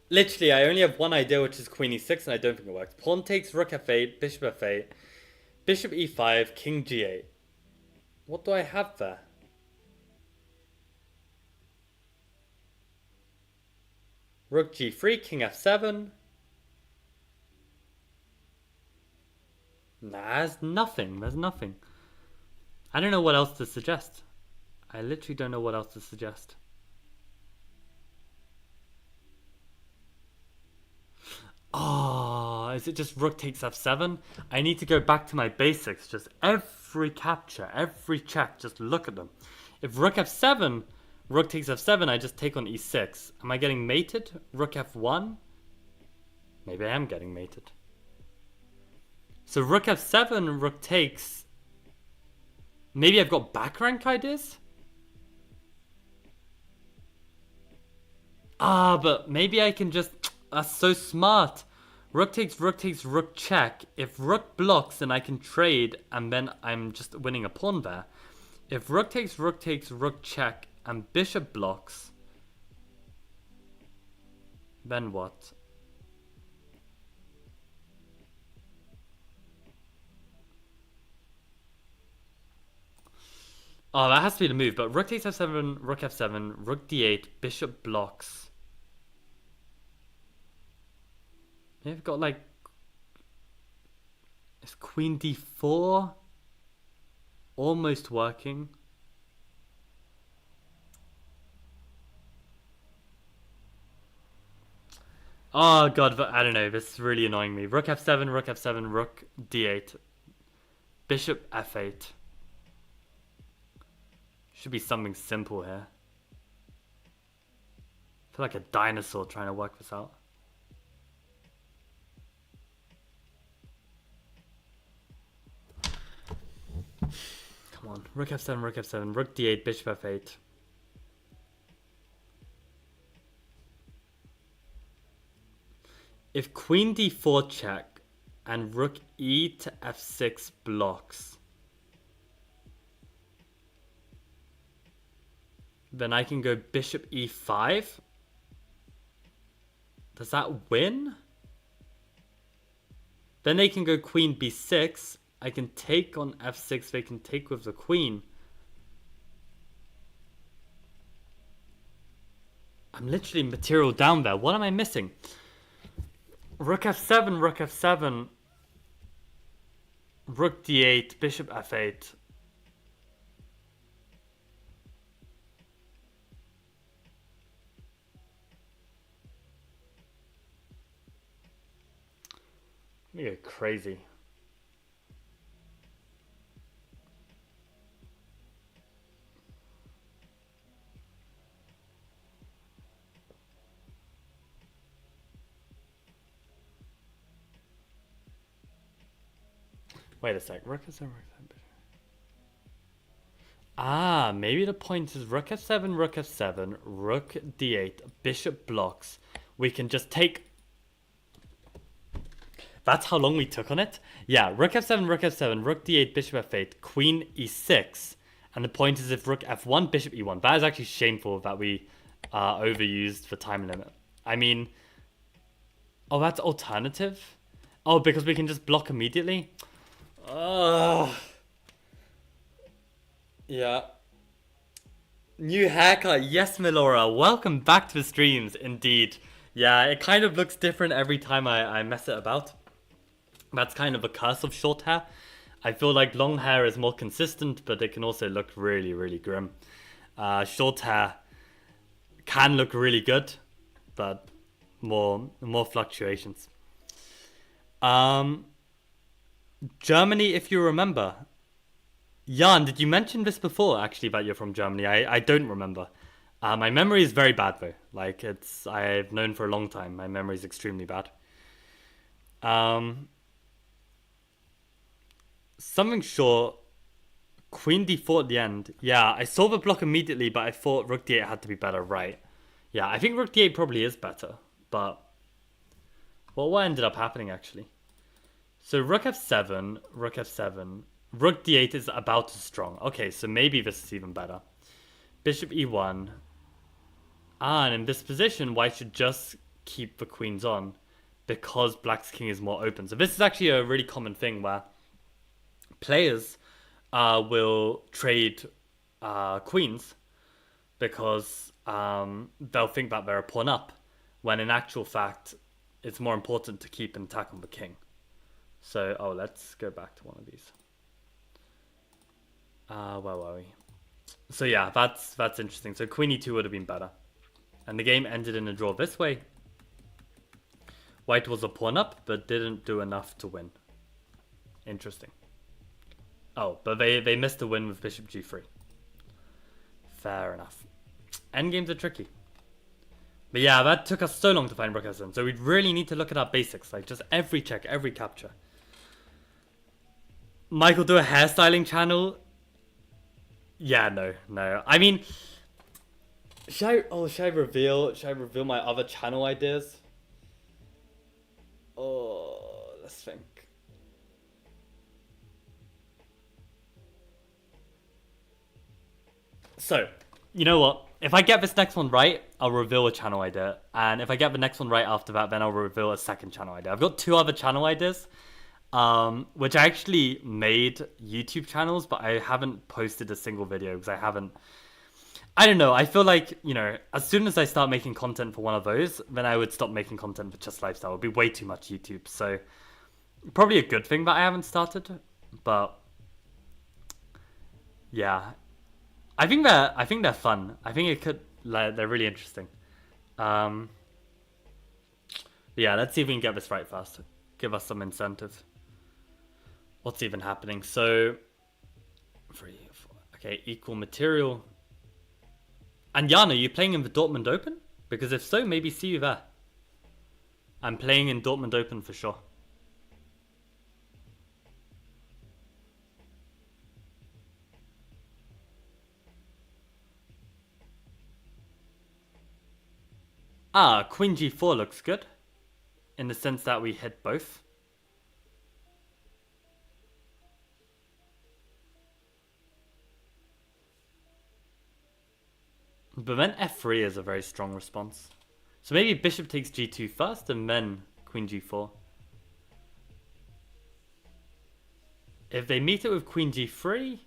Literally, I only have one idea, which is queen e6, and I don't think it works. Pawn takes, rook f8, bishop f8, bishop e5, king g8. What do I have there? Rook g3, king f7. Nah, there's nothing. There's nothing. I don't know what else to suggest. I literally don't know what else to suggest. Oh, is it just rook takes f7? I need to go back to my basics. Just every capture, every check, just look at them. If rook f7, rook takes f7, I just take on e6. Am I getting mated? Rook f1? Maybe I am getting mated. So rook f7, rook takes. Maybe I've got back rank ideas? Ah, but maybe I can just... That's so smart. Rook takes, rook check. If rook blocks, then I can trade, and then I'm just winning a pawn there. If rook takes, rook check, and bishop blocks, then what? Oh, that has to be the move, but rook takes f7, rook d8, bishop blocks. Maybe I've got like... Is queen d4 almost working? Oh god, but I don't know, this is really annoying me. Rook f7, rook d8, bishop f8. Should be something simple here. I feel like a dinosaur trying to work this out. on. Rook f7, rook f7, rook d8, bishop f8. If queen d4 check and rook e to f6 blocks, then I can go bishop e5. Does that win? Then they can go queen b6. I can take on f6. They can take with the queen. I'm literally material down there. What am I missing? Rook f7, rook f7. Rook d8, bishop f8. Let me go crazy. Wait a sec. Rook f7, rook f7. Ah, maybe the point is rook f7, rook f7, rook d8, bishop blocks. We can just take... That's how long we took on it? Yeah, rook f7, rook f7, rook d8, bishop f8, queen e6. And the point is if rook f1, bishop e1. That is actually shameful that we overused the time limit. I mean... Oh, that's alternative? Oh, because we can just block immediately? Yeah. New haircut. Yes, Milora. Welcome back to the streams. Indeed. Yeah, it kind of looks different every time I mess it about. That's kind of a curse of short hair. I feel like long hair is more consistent, but it can also look really, really grim. Short hair can look really good, but more fluctuations. Germany, if you remember. Jan, did you mention this before, actually, that you're from Germany? I don't remember. My memory is very bad, though. Like, I've known for a long time. My memory is extremely bad. Something short. Queen d4 at the end. Yeah, I saw the block immediately, but I thought rook d8 had to be better, right? Yeah, I think rook d8 probably is better, but... Well, what ended up happening, actually? So rook f7, rook f7. Rook d8 is about as strong. Okay, so maybe this is even better. Bishop e1. Ah, and in this position, white should just keep the queens on because black's king is more open. So this is actually a really common thing where players will trade queens because they'll think that they're a pawn up, when in actual fact, it's more important to keep an attack on the king. So, let's go back to one of these. Where were we? So yeah, that's interesting. So queen e2 would have been better. And the game ended in a draw this way. White was a pawn up, but didn't do enough to win. Interesting. Oh, but they missed the win with bishop g3. Fair enough. Endgames are tricky. But yeah, that took us so long to find rook f7. So we really need to look at our basics. Like just every check, every capture. Michael, do a hairstyling channel? Yeah, no. I mean, should I reveal my other channel ideas? Oh, let's think. So, you know what? If I get this next one right, I'll reveal a channel idea. And if I get the next one right after that, then I'll reveal a second channel idea. I've got 2 other channel ideas, which I actually made YouTube channels, but I haven't posted a single video because I don't know. I feel like, as soon as I start making content for one of those, then I would stop making content for Just Lifestyle. It would be way too much YouTube. So probably a good thing that I haven't started, but yeah. I think they're fun. I think they're really interesting. Yeah, let's see if we can get this right fast. Give us some incentive. What's even happening? So 3, 4. Okay, equal material. And Jan, are you playing in the Dortmund Open? Because if so, maybe see you there. I'm playing in Dortmund Open for sure. Queen g4 looks good. In the sense that we hit both. But then f3 is a very strong response. So maybe bishop takes g2 first and then queen g4. If they meet it with queen g3,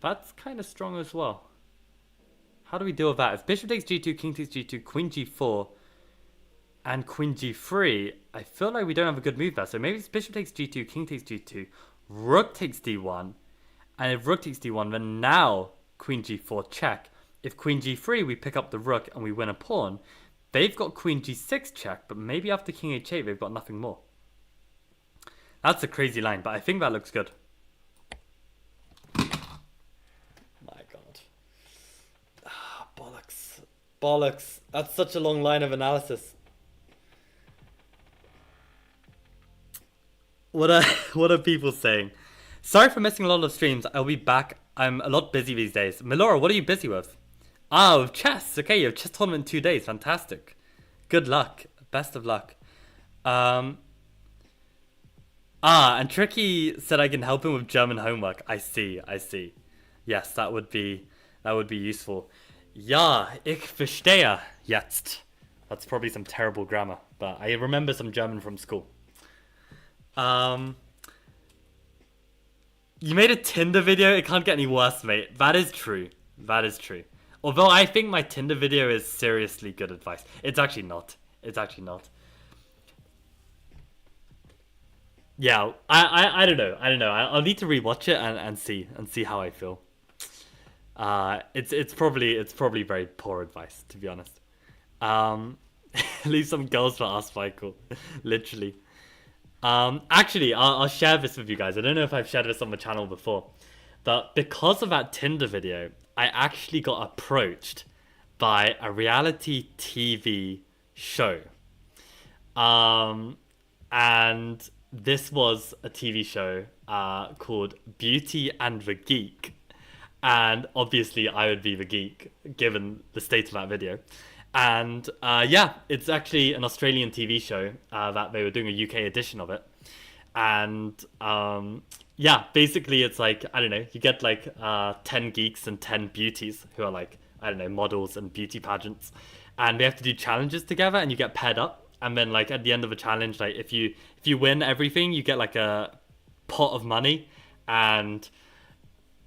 that's kind of strong as well. How do we deal with that? If bishop takes g2, king takes g2, queen g4, and queen g3, I feel like we don't have a good move there. So maybe it's bishop takes g2, king takes g2, rook takes d1, and if rook takes d1, then now queen g4 check. If queen g3, we pick up the rook and we win a pawn. They've got queen g6 check, but maybe after king h8, they've got nothing more. That's a crazy line, but I think that looks good. My god. Bollocks. Bollocks. That's such a long line of analysis. What are people saying? Sorry for missing a lot of streams. I'll be back. I'm a lot busy these days. Melora, what are you busy with? With chess. Okay, you have chess tournament in 2 days. Fantastic. Good luck. Best of luck. And Tricky said I can help him with German homework. I see. Yes, that would be useful. Ja, ich verstehe jetzt. That's probably some terrible grammar, but I remember some German from school. You made a Tinder video? It can't get any worse, mate. That is true. Although I think my Tinder video is seriously good advice. It's actually not. Yeah, I don't know. I'll need to rewatch it and see how I feel. It's probably very poor advice, to be honest. Leave some girls for us, Michael. Literally. Actually, I'll share this with you guys. I don't know if I've shared this on the channel before, but because of that Tinder video, I actually got approached by a reality TV show. And this was a TV show called Beauty and the Geek. And obviously I would be the geek, given the state of that video. And yeah, it's actually an Australian TV show that they were doing a UK edition of it. And yeah, basically it's like, I don't know, you get like 10 geeks and 10 beauties who are like, I don't know, models and beauty pageants. And they have to do challenges together and you get paired up. And then like at the end of a challenge, like if you win everything, you get like a pot of money. And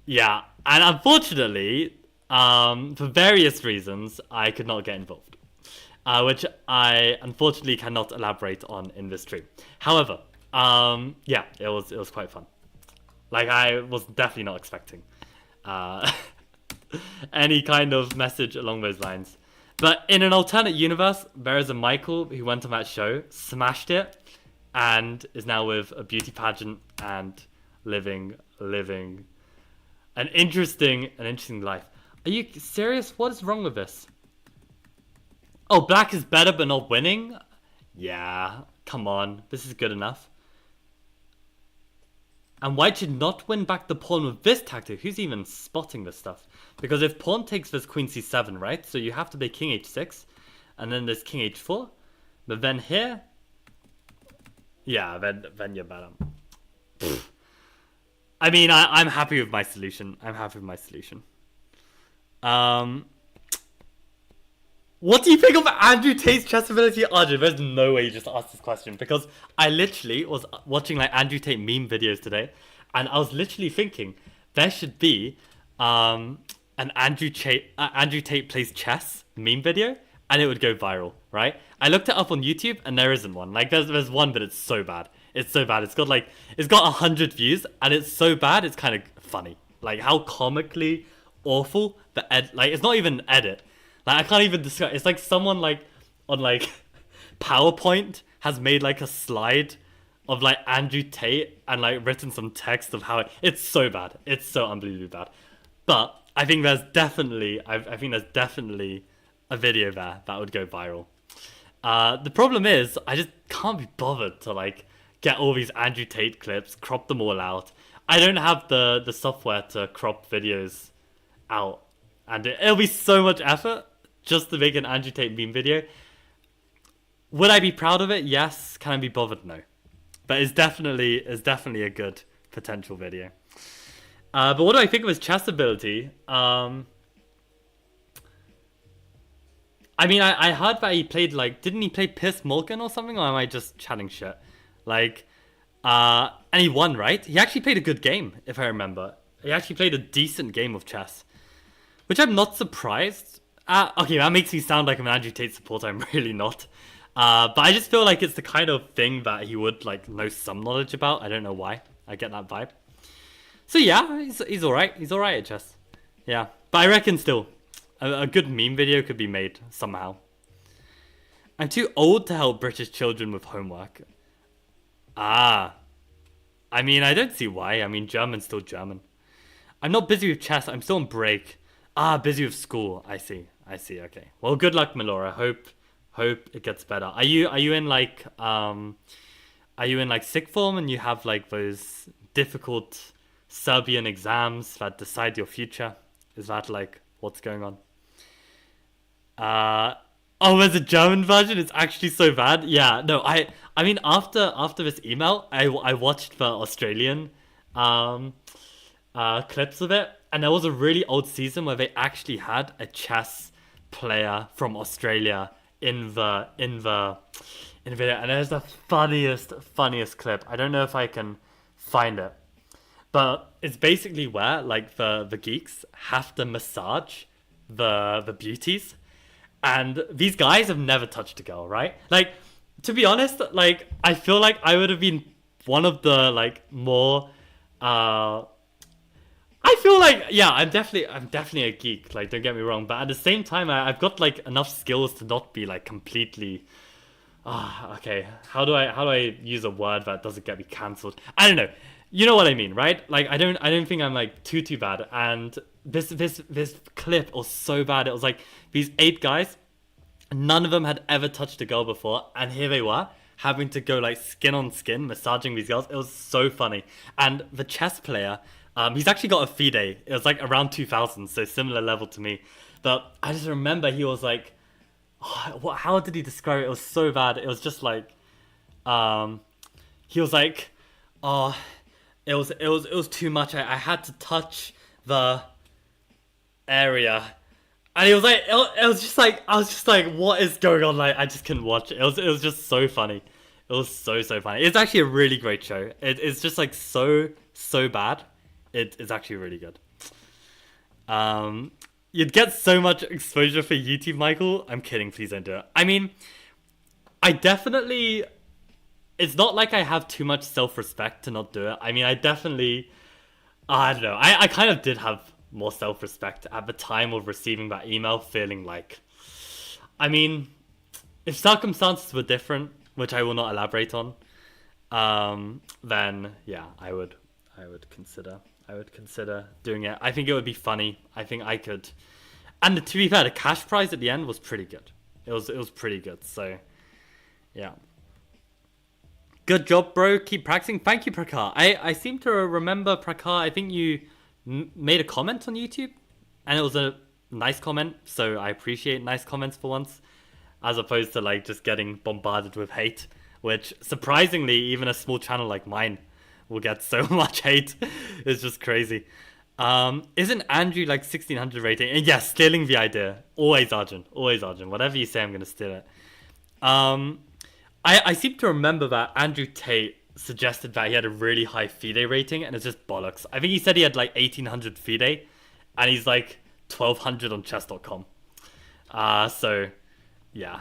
yeah, and unfortunately, for various reasons, I could not get involved, which I unfortunately cannot elaborate on in this stream. However, yeah, it was quite fun. Like I was definitely not expecting any kind of message along those lines. But in an alternate universe, there is a Michael who went on that show, smashed it, and is now with a beauty pageant and living an interesting life. Are you serious? What is wrong with this? Oh, black is better but not winning? Yeah, come on. This is good enough. And white should not win back the pawn with this tactic. Who's even spotting this stuff? Because if pawn takes this queen c7, right? So you have to play king h6. And then there's king h4. But then here... yeah, then you're better. I mean, I'm happy with my solution. What do you think of Andrew Tate's chess ability? Arjun, there's no way you just asked this question, because I literally was watching like Andrew Tate meme videos today, and I was literally thinking there should be an Andrew Tate plays chess meme video, and it would go viral, right? I looked it up on YouTube, and there isn't one. Like there's one, but it's so bad. It's got 100 views, and it's so bad. It's kind of funny, like how comically awful it's not even an edit. Like I can't even describe. It's like someone like on like PowerPoint has made like a slide of like Andrew Tate and like written some text of how it's so bad. It's so unbelievably bad. But I think there's definitely a video there that would go viral. The problem is I just can't be bothered to like get all these Andrew Tate clips, crop them all out. I don't have the software to crop videos out And it'll be so much effort just to make an Andrew Tate meme video. Would I be proud of it? Yes. Can I be bothered? No. But it's definitely a good potential video. But what do I think of his chess ability? I mean, I heard that he played, like, didn't he play Piers Morgan or something? Or am I just chatting shit? Like, and he won, right? He actually played a good game, if I remember. He actually played a decent game of chess. Which I'm not surprised. Okay, that makes me sound like I'm an Andrew Tate supporter. I'm really not. But I just feel like it's the kind of thing that he would, like, know some knowledge about. I don't know why. I get that vibe. So yeah, he's alright. He's alright at chess. Yeah. But I reckon still, a good meme video could be made somehow. I'm too old to help British children with homework. Ah. I mean, I don't see why. I mean, German's still German. I'm not busy with chess. I'm still on break. Ah, busy with school. I see. Okay. Well, good luck, Melora. Hope it gets better. Are you in like sick form and you have like those difficult Serbian exams that decide your future? Is that like what's going on? Oh, there's a German version. It's actually so bad. Yeah, no, I mean after this email, I watched the Australian clips of it, and there was a really old season where they actually had a chess player from Australia in the video, and there's the funniest clip. I don't know if I can find it, but it's basically where like the geeks have to massage the beauties. And these guys have never touched a girl, right? Like, to be honest, like, I feel like I would have been one of the, like, more, I feel like, yeah, I'm definitely a geek, like, don't get me wrong. But at the same time, I've got, like, enough skills to not be, like, completely, okay. How do I use a word that doesn't get me cancelled? I don't know. You know what I mean, right? Like, I don't think I'm, like, too bad. And this clip was so bad. It was like these 8 guys, none of them had ever touched a girl before, and here they were having to go like skin on skin massaging these girls. It was so funny. And the chess player, he's actually got a FIDE. It was like around 2000, so similar level to me. But I just remember he was like, how did he describe it? It was so bad. It was just like, he was like, oh, it was too much. I had to touch the area, and it was like it was just like I was just like, what is going on? Like, I just couldn't watch it. It was just so funny. It was so funny. It's actually a really great show. It's just like so bad. It's actually really good. You'd get so much exposure for YouTube, Michael. I'm kidding. Please don't do it. I mean, I definitely. It's not like I have too much self-respect to not do it. I mean, I definitely. I don't know. I kind of did have more self-respect at the time of receiving that email, feeling like, I mean, if circumstances were different, which I will not elaborate on, then yeah, I would consider doing it. I think it would be funny. I think I could, and to be fair, the cash prize at the end was pretty good. It was pretty good. So yeah, good job, bro. Keep practicing. Thank you, Prakar. I seem to remember, Prakar, I think you made a comment on YouTube, and it was a nice comment, so I appreciate nice comments for once, as opposed to like just getting bombarded with hate, which surprisingly even a small channel like mine will get so much hate. It's just crazy. Isn't Andrew like 1600 rating? And yeah, stealing the idea. Always Arjun. Whatever you say, I'm gonna steal it. I seem to remember that Andrew Tate suggested that he had a really high FIDE rating, and it's just bollocks. I think he said he had like 1800 FIDE, and he's like 1200 on chess.com. So yeah.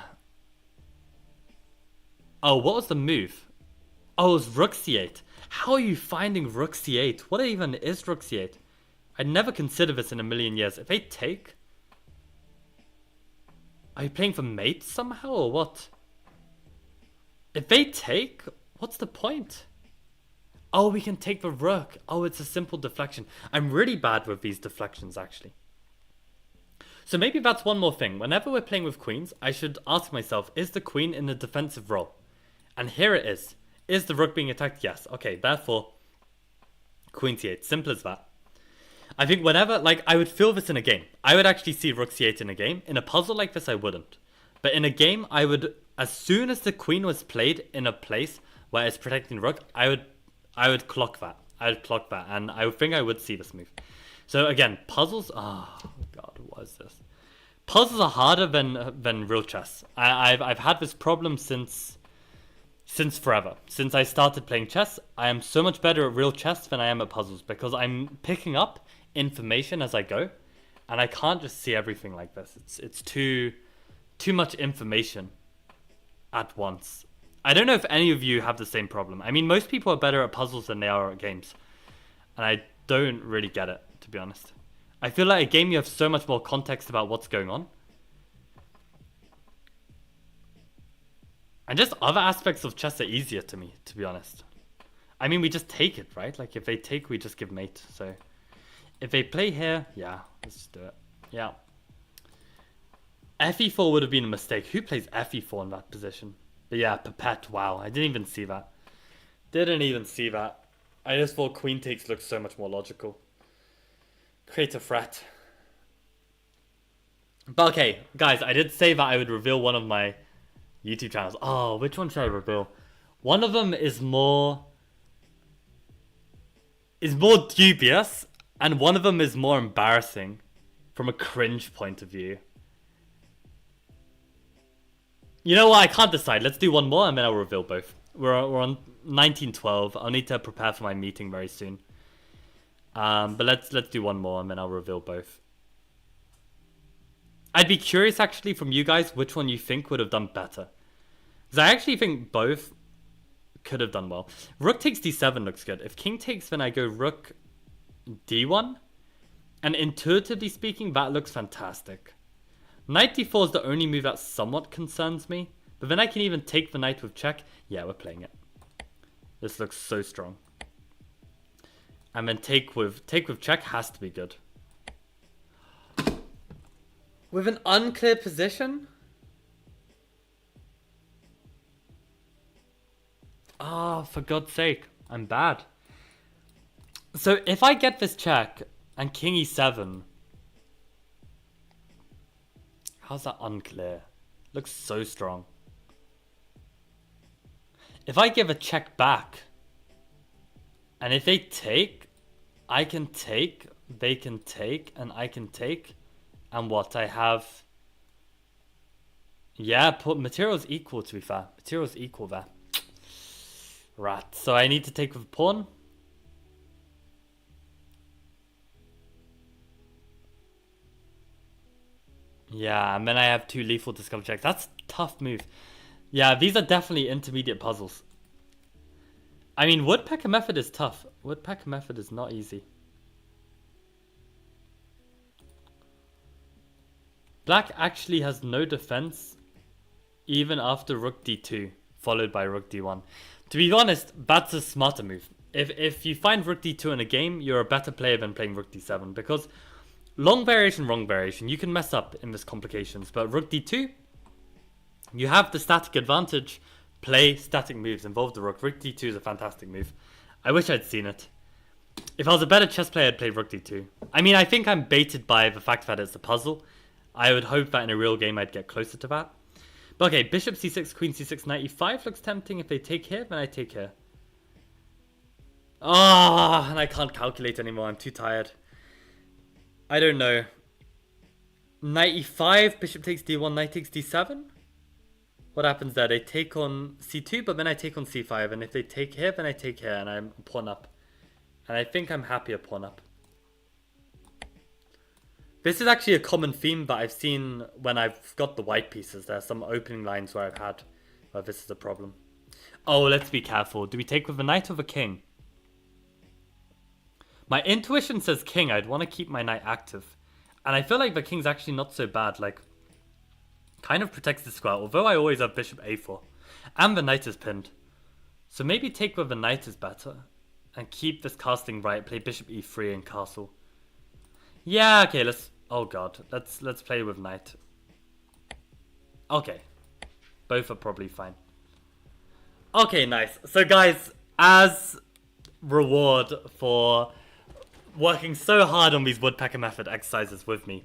Oh, what was the move? Oh, it was rook c8. How are you finding rook c8? What even is rook c8? I'd never consider this in a million years. If they take, are you playing for mate somehow or what? If they take, what's the point? Oh, we can take the rook. Oh, it's a simple deflection. I'm really bad with these deflections, actually. So maybe that's one more thing. Whenever we're playing with queens, I should ask myself, is the queen in the defensive role? And here it is. Is the rook being attacked? Yes. Okay, therefore, queen c8. Simple as that. I think whenever, like, I would feel this in a game. I would actually see rook c8 in a game. In a puzzle like this, I wouldn't. But in a game, I would, as soon as the queen was played in a place where it's protecting rook, I would clock that. I would clock that, and I would think I would see this move. So again, puzzles. Oh god, what is this? Puzzles are harder than real chess. I've had this problem since forever. Since I started playing chess, I am so much better at real chess than I am at puzzles because I'm picking up information as I go, and I can't just see everything like this. It's too much information at once. I don't know if any of you have the same problem. I mean, most people are better at puzzles than they are at games, and I don't really get it, to be honest. I feel like a game you have so much more context about what's going on. And just other aspects of chess are easier to me, to be honest. I mean, we just take it, right? Like, if they take, we just give mate. So, if they play here, yeah, let's just do it. Yeah. fe4 would have been a mistake. Who plays fe4 in that position? But yeah, Pepet, wow. I didn't even see that. Didn't even see that. I just thought queen takes looked so much more logical. Create a threat. But okay, guys, I did say that I would reveal one of my YouTube channels. Oh, which one should I reveal? One of them is more dubious, and one of them is more embarrassing from a cringe point of view. You know what? I can't decide. Let's do one more and then I'll reveal both. We're on 1912. I'll need to prepare for my meeting very soon. But let's do one more and then I'll reveal both. I'd be curious actually from you guys which one you think would have done better. Because I actually think both could have done well. Rook takes d7 looks good. If king takes, then I go rook d1. And intuitively speaking, that looks fantastic. Knight d4 is the only move that somewhat concerns me. But then I can even take the knight with check. Yeah, we're playing it. This looks so strong. And then take with check has to be good. With an unclear position? Ah, for God's sake. I'm bad. So if I get this check and king e7... How's that unclear? Looks so strong. If I give a check back, and if they take, I can take, they can take, and I can take, and what? I have... Yeah, material's equal, to be fair. Material's equal there. Rat. So I need to take with pawn. Yeah, and then I have two lethal discover checks. That's a tough move. Yeah, these are definitely intermediate puzzles. I mean, woodpecker method is tough. Woodpecker method is not easy. Black actually has no defense even after rook d2, followed by rook d1. To be honest, that's a smarter move. If you find rook d2 in a game, you're a better player than playing rook d7, because long variation, wrong variation, you can mess up in this complications, but rook d2, you have the static advantage. Play static moves, involve the rook. Rook d2 is a fantastic move. I wish I'd seen it. If I was a better chess player, I'd play rook d2. I mean, I think I'm baited by the fact that it's a puzzle. I would hope that in a real game I'd get closer to that. But okay, bishop c6, queen c6, knight e5 looks tempting. If they take here, then I take here. Ah, and I can't calculate anymore. I'm too tired. I don't know. Knight e5, bishop takes d1, knight takes d7. What happens there? They take on c2, but then I take on c5. And if they take here, then I take here, and I'm pawn up. And I think I'm happy at pawn up. This is actually a common theme that I've seen when I've got the white pieces. There are some opening lines where I've had where this is a problem. Oh, let's be careful. Do we take with a knight or a king? My intuition says king. I'd want to keep my knight active. And I feel like the king's actually not so bad. Like, kind of protects the square. Although I always have bishop a4. And the knight is pinned. So maybe take with the knight is better. And keep this casting right. Play bishop e3 and castle. Yeah, okay, let's... Oh god, let's play with knight. Okay. Both are probably fine. Okay, nice. So guys, as reward for working so hard on these woodpecker method exercises with me,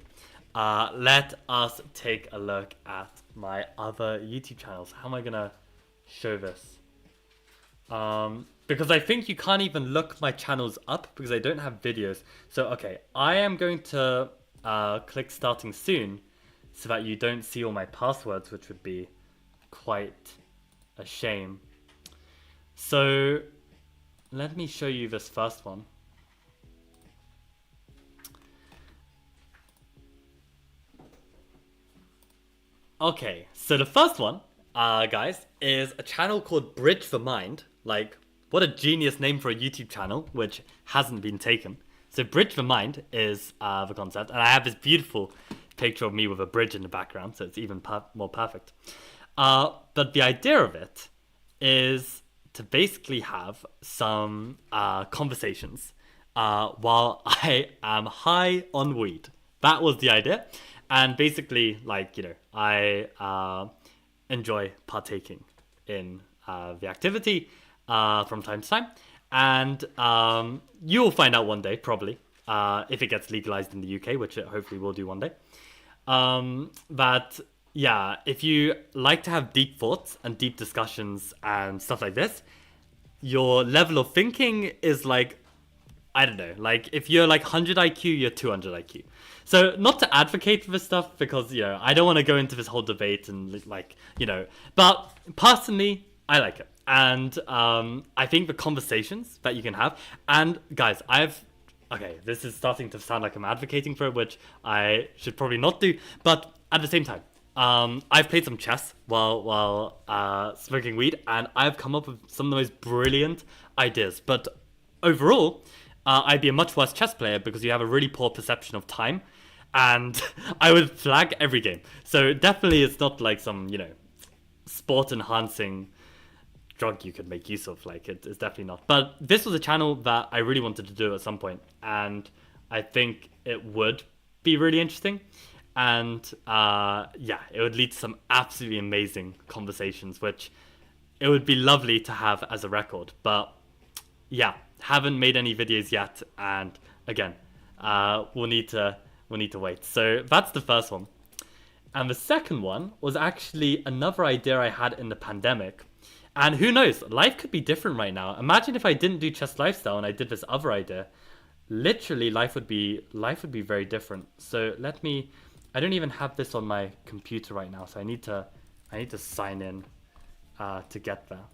let us take a look at my other YouTube channels. How am I gonna show this? Because I think you can't even look my channels up because I don't have videos. So, okay, I am going to click starting soon so that you don't see all my passwords, which would be quite a shame. So, let me show you this first one. Okay, so the first one, guys, is a channel called Bridge the Mind. Like, what a genius name for a YouTube channel, which hasn't been taken. So Bridge the Mind is the concept, and I have this beautiful picture of me with a bridge in the background, so it's even more perfect. But the idea of it is to basically have some conversations while I am high on weed. That was the idea. And basically, like, you know, I enjoy partaking in the activity from time to time. And you'll find out one day, probably, if it gets legalized in the UK, which it hopefully will do one day. But yeah, if you like to have deep thoughts and deep discussions and stuff like this, your level of thinking is like, I don't know, like if you're like 100 IQ, you're 200 IQ. So not to advocate for this stuff because, you know, I don't want to go into this whole debate and like, you know, but personally, I like it. And I think the conversations that you can have, and guys, okay, this is starting to sound like I'm advocating for it, which I should probably not do, but at the same time, I've played some chess while smoking weed, and I've come up with some of the most brilliant ideas. But overall, I'd be a much worse chess player because you have a really poor perception of time, and I would flag every game. So definitely it's not like some, you know, sport enhancing drug you could make use of. Like it's definitely not. But this was a channel that I really wanted to do at some point, and I think it would be really interesting. And yeah, it would lead to some absolutely amazing conversations, which it would be lovely to have as a record. But yeah, haven't made any videos yet, and again, we'll need to wait. So that's the first one. And the second one was actually another idea I had in the pandemic. And who knows, life could be different right now. Imagine if I didn't do Chess Lifestyle and I did this other idea. Literally, life would be very different. So let me, I don't even have this on my computer right now, so I need to sign in to get there.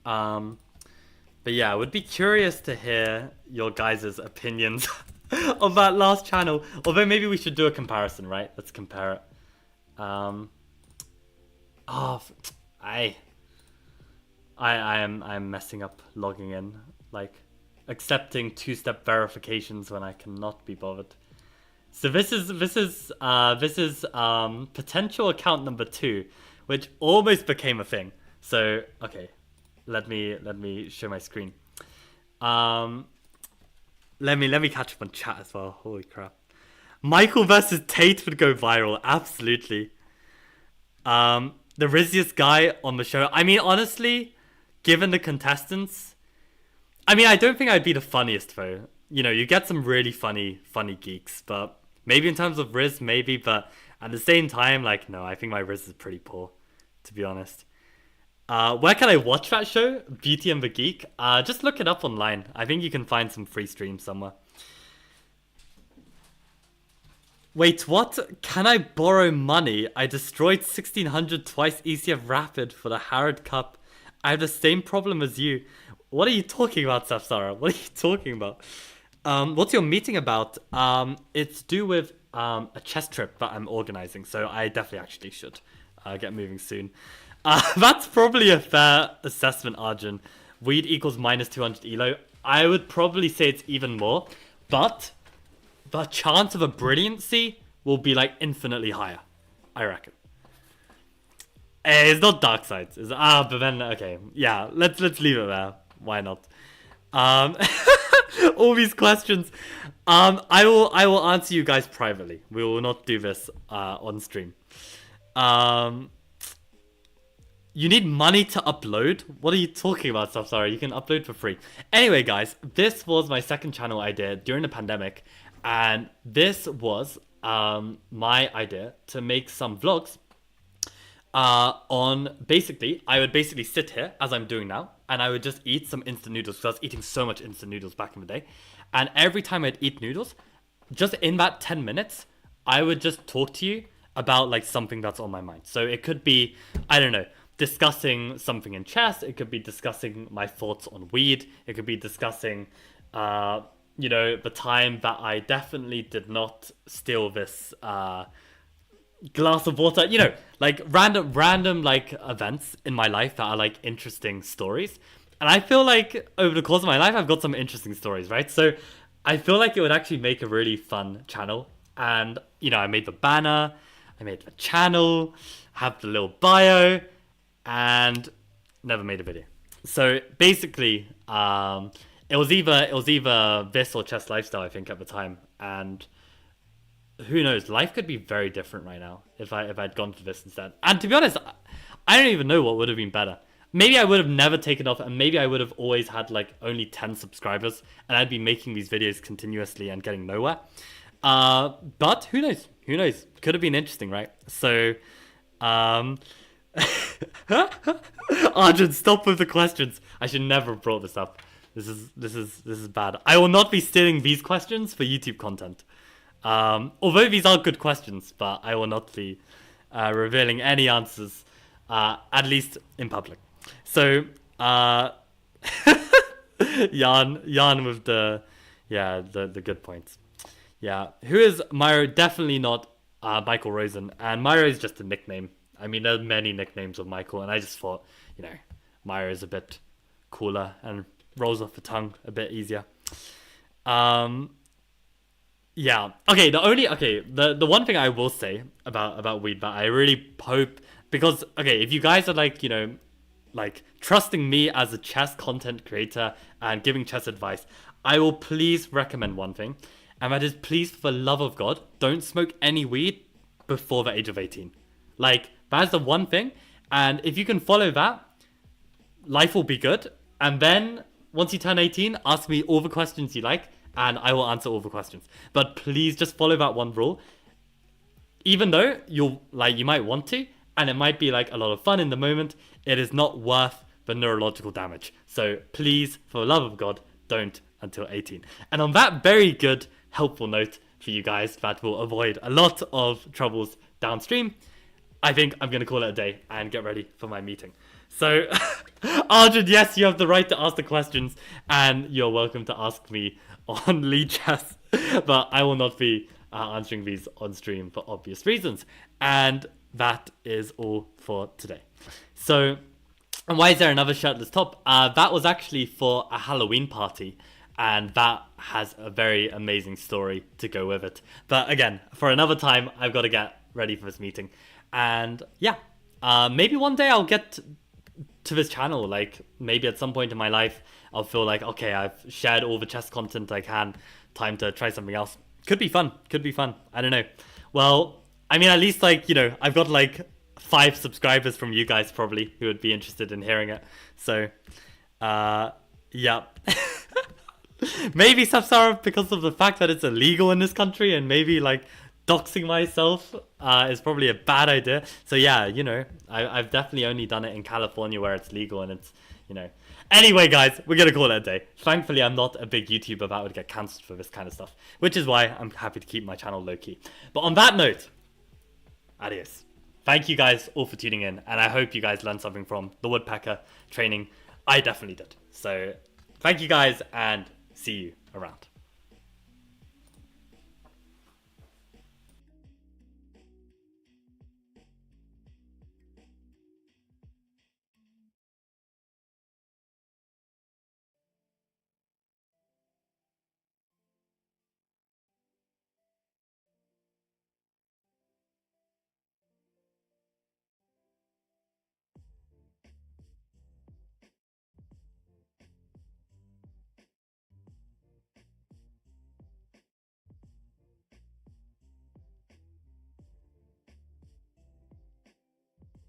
But yeah, I would be curious to hear your guys' opinions on that last channel. Although maybe we should do a comparison, right? Let's compare it. I'm messing up logging in, like accepting two-step verifications when I cannot be bothered. So this is potential account number 2, which almost became a thing. So okay, let me show my screen. Let me catch up on chat as well. Holy crap! Michael versus Tate would go viral. Absolutely. The rizziest guy on the show. I mean, honestly, given the contestants, I mean, I don't think I'd be the funniest though. You know, you get some really funny geeks, but maybe in terms of Riz, maybe, but at the same time, like, no, I think my Riz is pretty poor, to be honest. Where can I watch that show? Beauty and the Geek? Just look it up online. I think you can find some free streams somewhere. Wait, what? Can I borrow money? I destroyed 1600 twice ECF Rapid for the Harrod Cup. I have the same problem as you. What are you talking about, Safsara? What are you talking about? What's your meeting about? It's due with a chess trip that I'm organizing, so I definitely actually should get moving soon. That's probably a fair assessment, Arjun. Weed equals minus 200 elo. I would probably say it's even more, but the chance of a brilliancy will be like infinitely higher, I reckon. It's not dark sides. But then okay, yeah. Let's leave it there. Why not? All these questions. I will answer you guys privately. We will not do this on stream. You need money to upload? What are you talking about, stuff? Sorry, you can upload for free. Anyway, guys, this was my second channel idea during the pandemic, and this was my idea to make some vlogs on basically, I would basically sit here as I'm doing now, and I would just eat some instant noodles because I was eating so much instant noodles back in the day. And every time I'd eat noodles, just in that 10 minutes, I would just talk to you about like something that's on my mind. So it could be, I don't know, discussing something in chess. It could be discussing my thoughts on weed. It could be discussing, the time that I definitely did not steal this glass of water. Like random like events in my life that are like interesting stories. And I feel like over the course of my life, I've got some interesting stories, right? So I feel like it would actually make a really fun channel. And, I made the banner, I made the channel, have the little bio, and never made a video. So basically, it was either this or Chess Lifestyle, I think, at the time. And who knows, life could be very different right now if I'd gone for this instead. And to be honest, I don't even know what would have been better. Maybe I would have never taken off, and maybe I would have always had like only 10 subscribers, and I'd be making these videos continuously and getting nowhere. But who knows? Who knows? Could have been interesting, right? So, Arjun, stop with the questions. I should never have brought this up. This is bad. I will not be stealing these questions for YouTube content. Although these are good questions, but I will not be revealing any answers, at least in public. So, Jan with the good points. Yeah, who is Myro? Definitely not Michael Rosen, and Myro is just a nickname. I mean, there's many nicknames of Michael, and I just thought, Myro is a bit cooler and rolls off the tongue a bit easier. Yeah. Okay. The one thing I will say about weed that I really hope, because if you guys are like like trusting me as a chess content creator and giving chess advice, I will please recommend one thing, and that is, please, for the love of God, don't smoke any weed before the age of 18. Like, that's the one thing, and if you can follow that, life will be good. And then once you turn 18, ask me all the questions you like, and I will answer all the questions. But please just follow that one rule. Even though you might want to, and it might be like a lot of fun in the moment, it is not worth the neurological damage. So please, for the love of God, don't until 18. And on that very good, helpful note for you guys that will avoid a lot of troubles downstream, I think I'm going to call it a day and get ready for my meeting. So, Arjun, yes, you have the right to ask the questions, and you're welcome to ask me on Lead Chess, but I will not be answering these on stream for obvious reasons. And that is all for today. So, and why is there another shirtless top? That was actually for a Halloween party, and that has a very amazing story to go with it. But again, for another time, I've got to get ready for this meeting. And yeah, maybe one day I'll get to this channel. Like, maybe at some point in my life, I'll feel like, okay, I've shared all the chess content I can, time to try something else. Could be fun. I don't know. Well, I mean, at least I've got 5 subscribers from you guys probably who would be interested in hearing it. So, yeah. Maybe Sapsara, because of the fact that it's illegal in this country, and maybe doxing myself is probably a bad idea. So yeah, I've definitely only done it in California where it's legal, and it's, Anyway, guys, we're going to call it a day. Thankfully, I'm not a big YouTuber that would get cancelled for this kind of stuff, which is why I'm happy to keep my channel low-key. But on that note, adios. Thank you guys all for tuning in, and I hope you guys learned something from the woodpecker training. I definitely did. So thank you guys, and see you around.